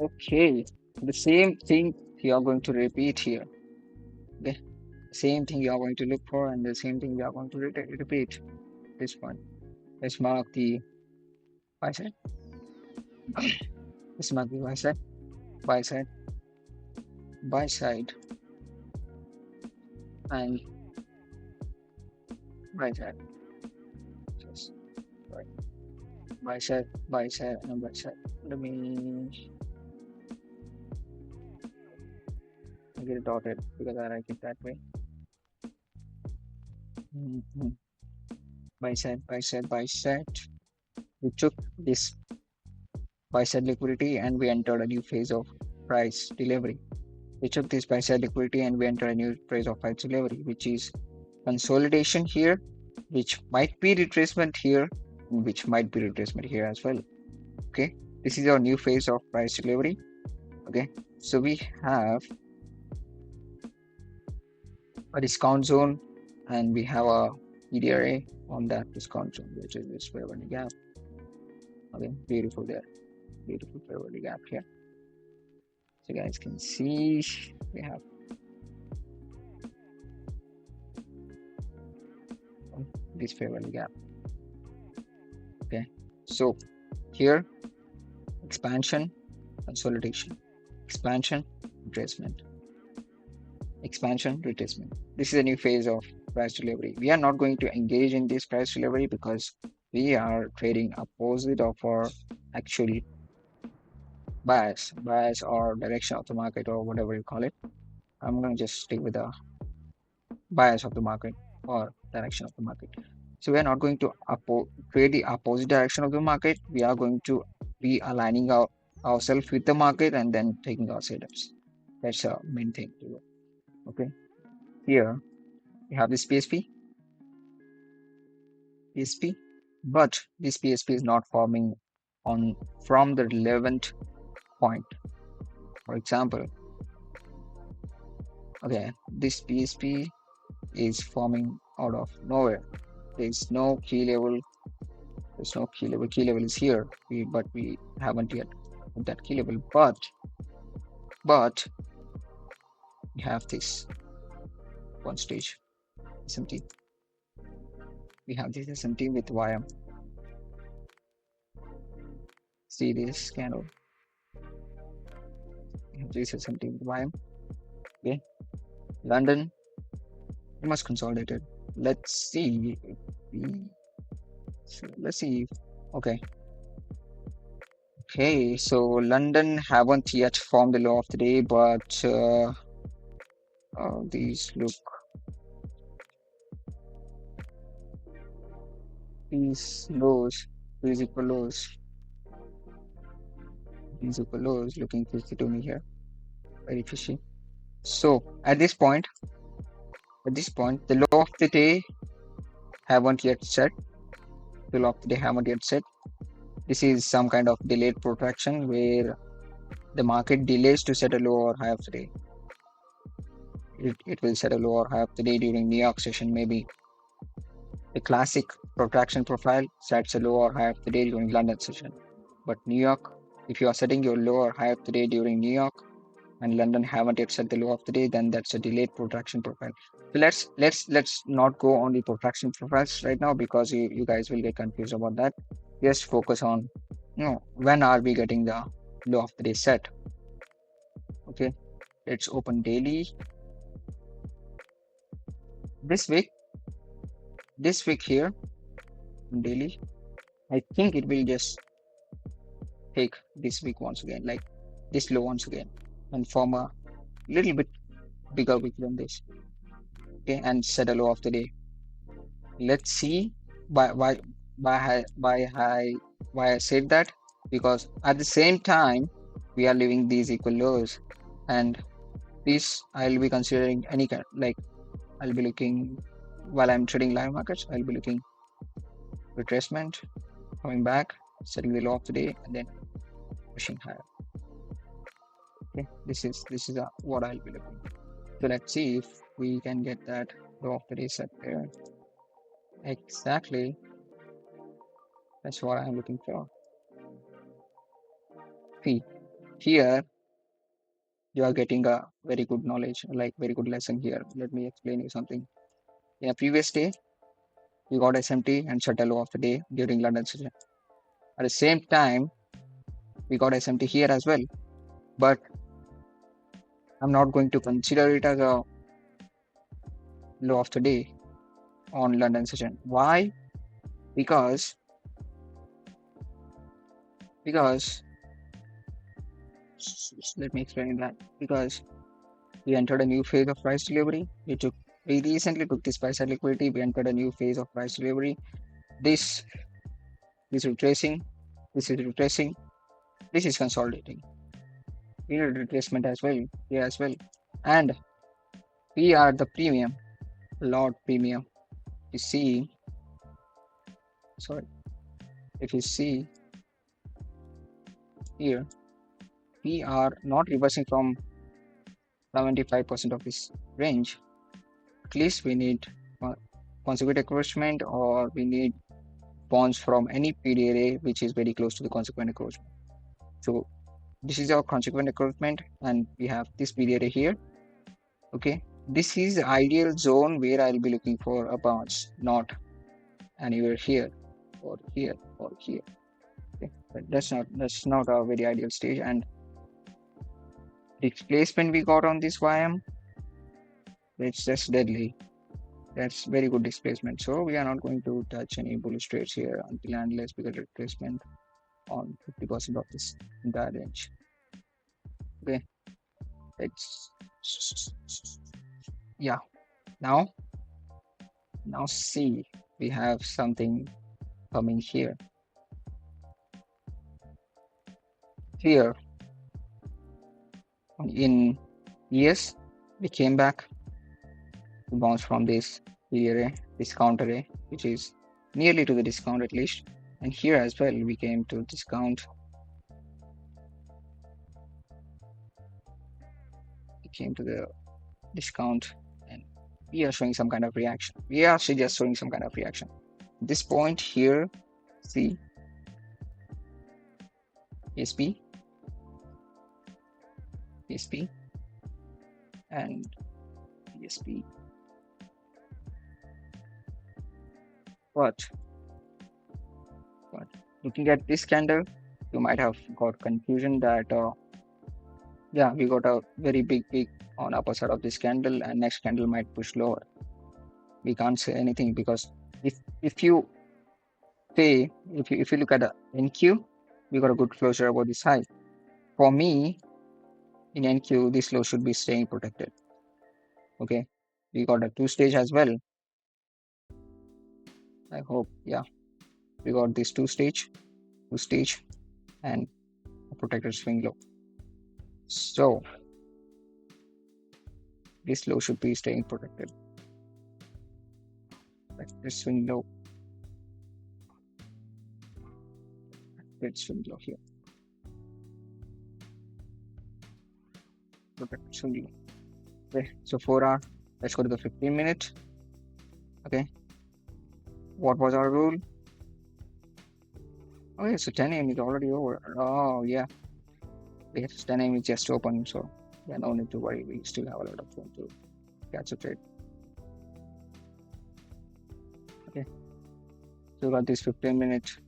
Okay, the same thing you are going to repeat here. Okay, same thing you are going to look for, and the same thing you are going to repeat. This one. Let's mark the buy side. Let's mark the buy side, buy side, buy side, and buy side. Just right. Buy side, and buy side. Let me get it dotted because I like it that way. Buy side, buy side, buy side. We took this buy side liquidity and we entered a new phase of price delivery. We took this buy side liquidity and we entered a new phase of price delivery, which is consolidation here, which might be retracement here, and which might be retracement here as well. Okay, this is our new phase of price delivery. Okay, so we have a discount zone and we have a EDRA on that discount zone, which is this fair value gap. Okay, beautiful there, beautiful fair value gap here. So you guys can see we have this fair value gap. Okay, so here expansion, consolidation, expansion, retracement, expansion, retracement. This is a new phase of price delivery. We are not going to engage in this price delivery because we are trading opposite of our actual bias or direction of the market or whatever you call it. I'm going to just stick with the bias of the market or direction of the market. So we are not going to trade the opposite direction of the market. We are going to be aligning ourselves with the market and then taking our setups. That's the main thing to do. Okay. Here we have this PSP, but this PSP is not forming from the relevant point. For example, okay, this PSP is forming out of nowhere. There's no key level. There's no key level. Key level is here, but we haven't yet put that key level. But we have this one stage SMT. We have this SMT with YM. See this candle. We have this SMT with YM. Okay, London must consolidated. Let's see. Let's see. Okay. Okay, so London haven't yet formed the low of the day, but these lows, these equal lows looking fishy to me here, very fishy. So at this point, the low of the day haven't yet set. The low of the day haven't yet set. This is some kind of delayed protraction where the market delays to set a low or high of the day. It will set a low or high of the day during New York session, maybe. The classic protraction profile sets a low or high of the day during London session. But New York, if you are setting your low or high of the day during New York, and London haven't yet set the low of the day, then that's a delayed protraction profile. So let's not go on the protraction profiles right now because you guys will get confused about that. Just focus on, when are we getting the low of the day set? Okay, let's open daily. This week, here daily, I think it will just take this week once again, like this low once again, and form a little bit bigger wick than this. Okay, and set a low of the day. Let's see why I said that, because at the same time we are leaving these equal lows, and this I'll be considering any kind, like I'll be looking while I'm trading live markets. I'll be looking retracement, coming back, setting the low of the day, and then pushing higher. Okay, this is what I'll be looking. So let's see if we can get that low of the day set there. Exactly, that's what I'm looking for. See, here you are getting a very good knowledge, like very good lesson here. Let me explain you something. In a previous day, we got SMT and shut a low of the day during London session. At the same time, we got SMT here as well, but I'm not going to consider it as a low of the day on London session. Why? Because let me explain that. Because we entered a new phase of price delivery. We recently took this price liquidity. We entered a new phase of price delivery. This is retracing. This is retracing. This is consolidating. We need retracement as well here as well. And we are the premium, lot premium. You see, sorry, if you see here, we are not reversing from 75% of this range. At least we need consequent encroachment, or we need bonds from any PDRA which is very close to the consequent encroachment. So this is our consequent encroachment, and we have this PDRA here. Okay, this is the ideal zone where I'll be looking for a bounce, not anywhere here or here or here. Okay, but that's not a very ideal stage. And the displacement we got on this YM, it's just deadly. That's very good displacement. So we are not going to touch any bullish trades here until unless we get retracement on 50% of this entire range. Okay, it's yeah. Now see, we have something coming here. Here in ES, we came back to bounce from this area, discount array, which is nearly to the discount at least. And here as well, we came to discount. We came to the discount, and we are showing some kind of reaction. We are actually just showing some kind of reaction. This point here, see, ESP, and ESP. But looking at this candle, you might have got confusion that yeah, we got a very big peak on upper side of this candle, and next candle might push lower. We can't say anything, because if you look at the NQ, we got a good closure about this high. For me, in NQ, this low should be staying protected. Okay, we got a 2-stage as well. I hope, yeah, we got this 2-stage, and a protected swing low. So this low should be staying protected. Like this swing low. Let's swing low here. Protected swing low. Okay, so 4-hour. Let's go to the 15-minute. Okay. What was our rule? Okay, so 10 AM is already over. Oh yeah. Yes, 10 AM is just open, so Yeah, no need to worry. We still have a lot of room to catch a trade. Okay. So we got this 15-minute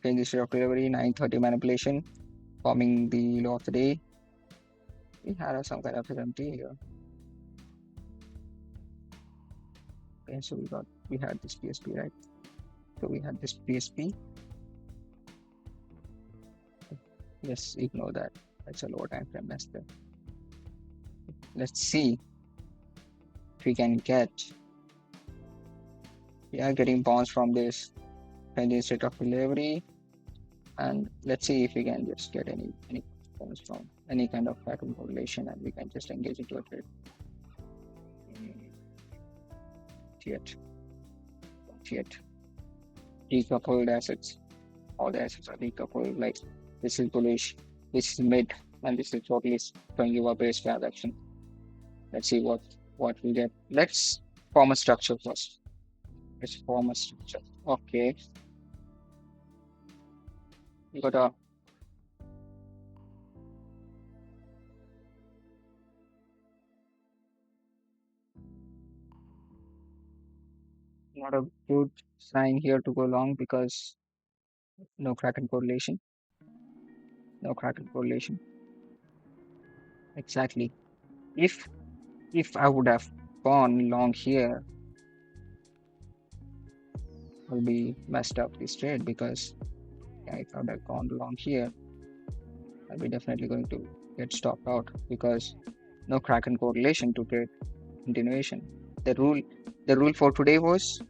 change history of delivery, 9:30 manipulation, forming the low of the day. We had some kind of FMT here. Okay, so we had this PSP, right? So we had this PSP. Let's ignore that. That's a lower time frame. That's the. Let's see if we can get. We are getting bounce from this pending state of delivery, and let's see if we can just get any bounce from any kind of pattern correlation, and we can just engage into a trade. Yet decoupled assets. All the assets are decoupled. Like this is bullish, this is mid, and this is totally showing you a base transaction. Let's see what we get. Let's form a structure first. Let's form a structure. Okay, we got a not a good sign here to go long because no Kraken correlation. No Kraken correlation. Exactly. If I would have gone long here, will be messed up this trade because yeah, if I would have gone long here, I'll be definitely going to get stopped out because no Kraken correlation to trade continuation. The rule for today was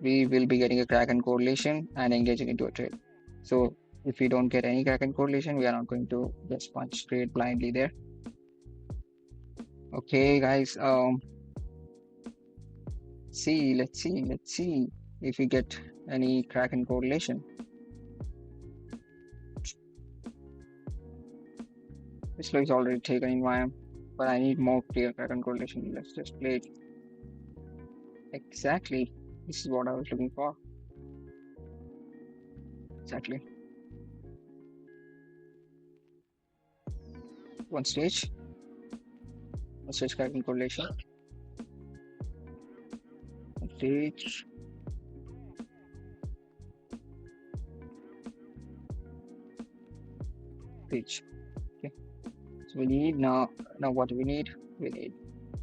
we will be getting a Kraken correlation and engaging into a trade. So if we don't get any Kraken correlation, we are not going to just punch trade blindly there. Okay, guys. Let's see if we get any Kraken correlation. This low is already taken in YM, but I need more clear Kraken correlation. Let's just play it. Exactly. This is what I was looking for. Exactly. One stage Kraken correlation. One stage. Stage. Okay. So we need now what we need? We need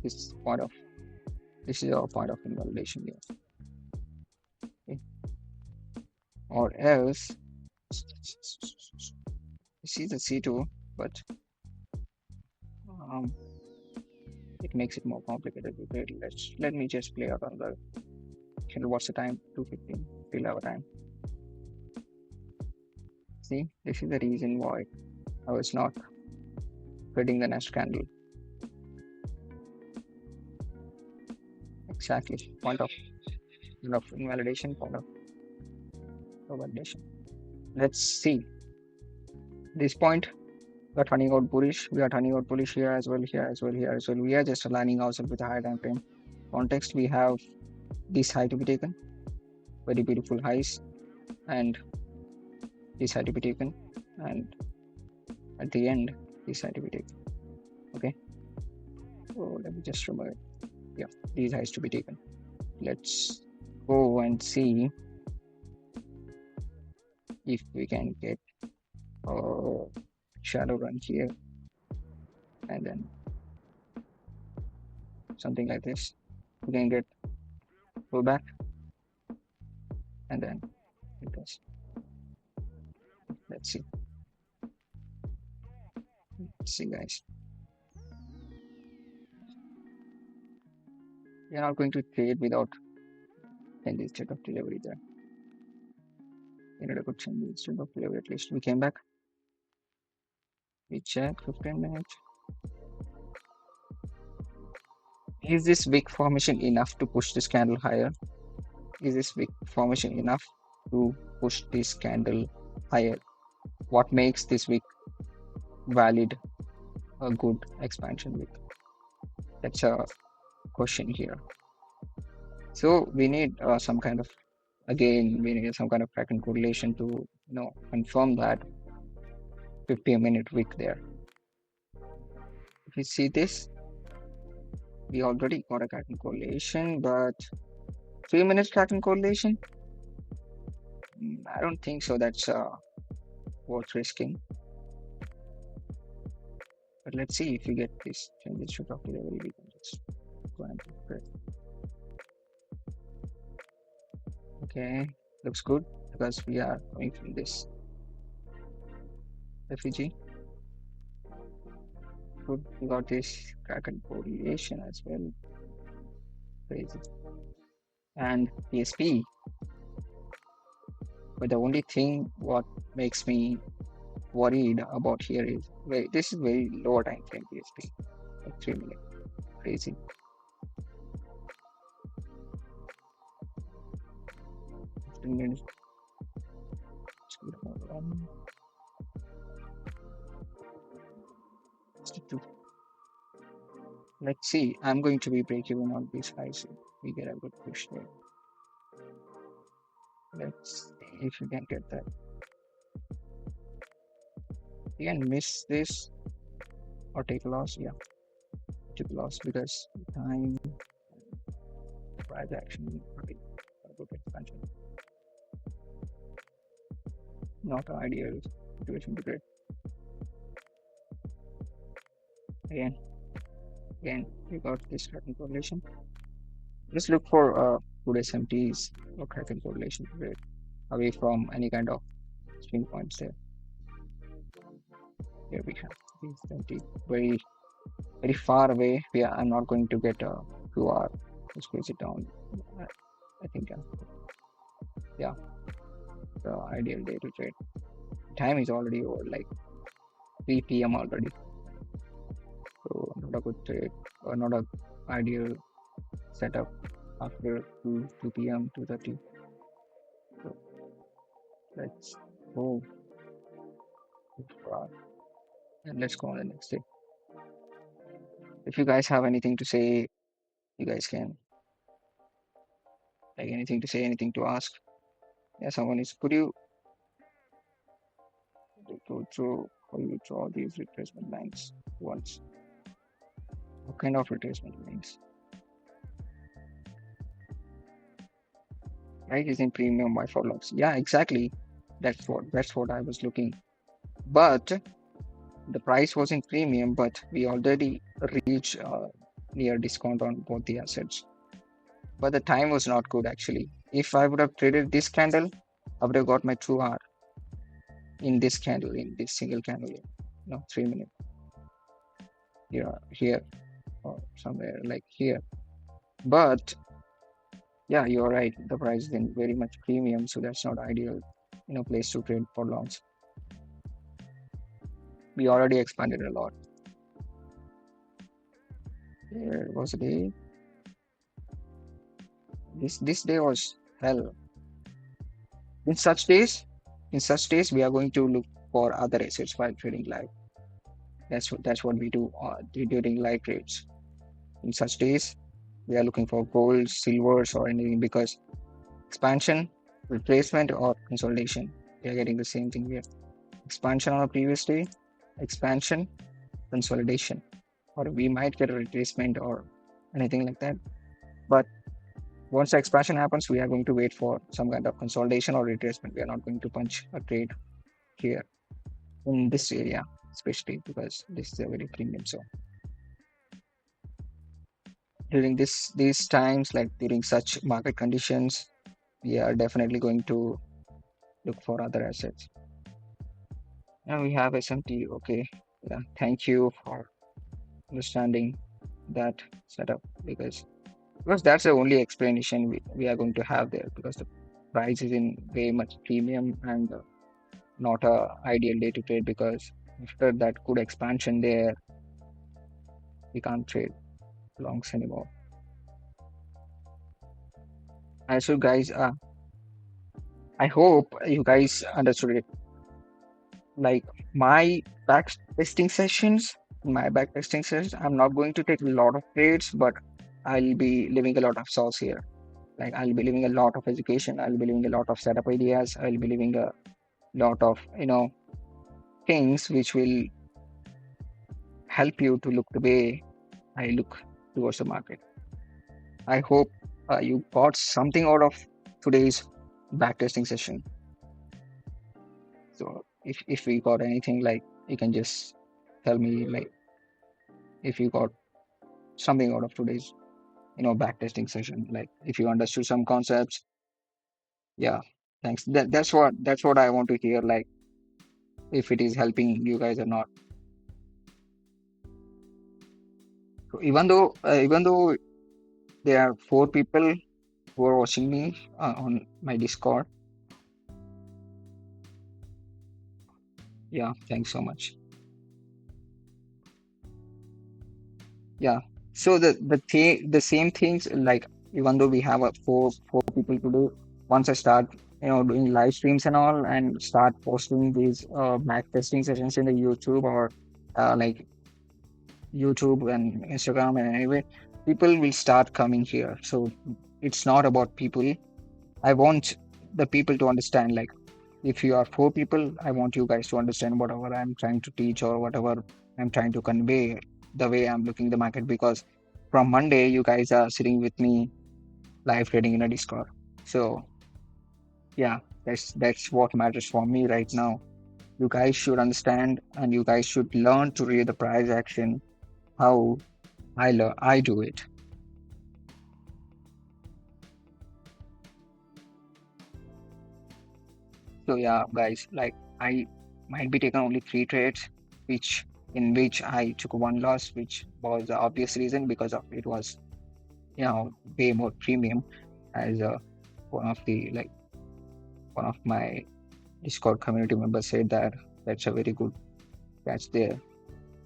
this is our point of invalidation here. Okay. Or else this is the C2, but it makes it more complicated to trade. Let me just play out on the what's the time? 2:15. Still have a time. See, this is the reason why I was not trading the next candle. Exactly. Point of invalidation, point of validation. Let's see. This point, we are turning out bullish. We are turning out bullish here as well, here as well, here as well. We are just aligning ourselves with a higher time frame context. We have this high to be taken, very beautiful highs, and this high to be taken, and at the end, this high to be taken. Okay. So let me just remove it. Yeah, these highs to be taken. Let's go and see if we can get a shadow run here and then something like this. We can get pullback and then it does. Let's see. Let's see, guys. We are not going to trade without changing state of delivery there. We need a good change in state of delivery at least. We came back. We check 15 minutes. Is this wick formation enough to push this candle higher? Is this wick formation enough to push this candle higher? What makes this wick valid, a good expansion wick? That's a question here. So we need some kind of, again, we need some kind of pattern correlation to confirm that 50-minute wick there. If you see this, we already got a Kraken correlation, but 3 minutes Kraken correlation? I don't think so. That's worth risking. But let's see if we get this changes to top level. We can just go and press. Okay, looks good because we are coming from this refugee. Good, we got this Kraken correlation as well. Crazy. And PSP. But the only thing what makes me worried about here is this is very low time frame PSP, like 3 minutes. Crazy. 15 minutes. Let's see. I'm going to be break even on this high, so we get a good push there. Let's see if we can get that. We can miss this or take a loss. Yeah, take a loss because time price action pretty good expansion. Not an ideal situation to trade. Again, we got this Kraken correlation. Just look for good SMTs or Kraken correlation to trade away from any kind of swing points there. Here we have these 20 very far away. I'm not going to get a QR. Let's close it down. I think yeah, the ideal day to trade. Time is already over, like 3 p.m. already. So not a good trade or not a ideal setup after 2 p.m. 2:30. So let's go and let's go on the next day. If you guys have anything to say, you guys can, like, anything to say, anything to ask. Yeah, someone is, could you go through how you draw these retracement lines once? What kind of retracement lines? Right, is in premium by for logs. Yeah, exactly. That's what I was looking. But the price was in premium, but we already reached near discount on both the assets. But the time was not good actually. If I would have traded this candle, I would have got my 2 hour in this candle, in this single candle. No, 3 minutes. Here, or somewhere like here. But yeah, you're right. The price is in very much premium, so that's not ideal, place to trade for longs. We already expanded a lot. There was a day. This day was hell. In such days, we are going to look for other assets while trading live. That's what we do during live trades. In such days, we are looking for gold, silvers, or anything because expansion, retracement, or consolidation. We are getting the same thing here. Expansion on the previous day, expansion, consolidation, or we might get a retracement or anything like that. But once the expansion happens, we are going to wait for some kind of consolidation or retracement. We are not going to punch a trade here in this area, especially because this is a very premium zone. During these times, like during such market conditions, we are definitely going to look for other assets. Now we have SMT. Okay, yeah, thank you for understanding that setup because that's the only explanation we are going to have there because the price is in very much premium and not a ideal day to trade because after that good expansion there we can't trade longs anymore. So guys, I hope you guys understood it. Like my backtesting sessions, I'm not going to take a lot of trades, but I'll be leaving a lot of sauce here. Like I'll be leaving a lot of education, I'll be leaving a lot of setup ideas, I'll be leaving a lot of things which will help you to look the way I look towards the market. I hope you got something out of today's backtesting session. So if we got anything, like, you can just tell me, like, if you got something out of today's backtesting session, like if you understood some concepts. Yeah, thanks. That's what I want to hear, like if it is helping you guys or not. So even though there are four people who are watching me on my Discord. Yeah, thanks so much. Yeah. So the same things, like, even though we have four people to do, once I start doing live streams and all, and start posting these back testing sessions in the YouTube, or like YouTube and Instagram, and anyway, people will start coming here. So it's not about people. I want the people to understand, like, if you are four people, I want you guys to understand whatever I'm trying to teach, or whatever I'm trying to convey, the way I'm looking the market. Because from Monday, you guys are sitting with me live trading in a Discord. So yeah, that's what matters for me right now. You guys should understand, and you guys should learn to read the price action, how I do it. So yeah, guys, like, I might be taking only three trades, which in which I took one loss, which was the obvious reason, because of it was way more premium, as one of the like one of my Discord community members said that that's a very good catch there.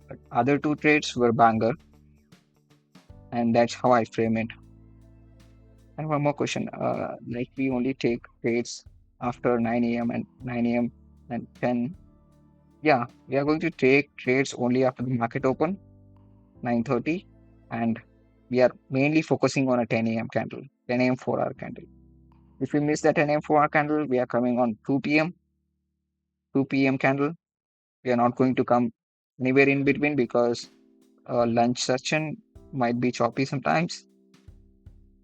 But other two trades were banger, and that's how I frame it. And one more question, like, we only take trades after 9 a.m. and 9 a.m. and 10. Yeah, we are going to take trades only after the market open, 9:30, and we are mainly focusing on a 10 a.m. candle, 10 a.m. 4-hour candle. If we miss the 10 a.m. 4-hour candle, we are coming on 2 p.m. 2 p.m. candle. We are not going to come anywhere in between, because lunch session might be choppy sometimes.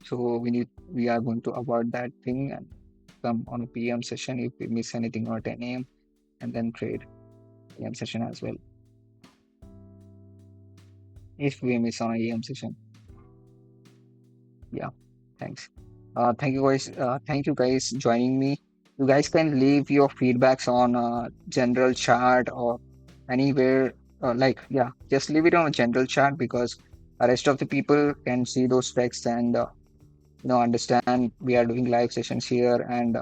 So we are going to avoid that thing and come on a PM session if we miss anything on 10 a.m. and then trade AM session as well if we miss on a AM session. Yeah, thanks. Thank you guys joining me. You guys can leave your feedbacks on general chat or anywhere. Like, yeah, just leave it on a general chat, because the rest of the people can see those texts and understand we are doing live sessions here, and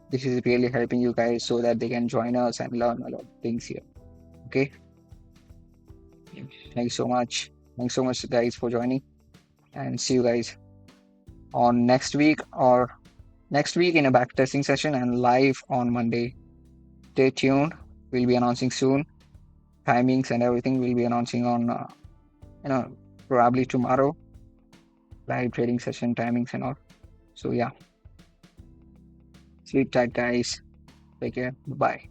this is really helping you guys, so that they can join us and learn a lot of things here. Okay, thanks so much. Thanks so much, guys, for joining, and see you guys on next week in a backtesting session, and live on Monday. Stay tuned. We'll be announcing soon. Timings and everything we'll be announcing on, probably tomorrow. Live trading session timings and all. So yeah, sleep tight, guys. Take care. Bye.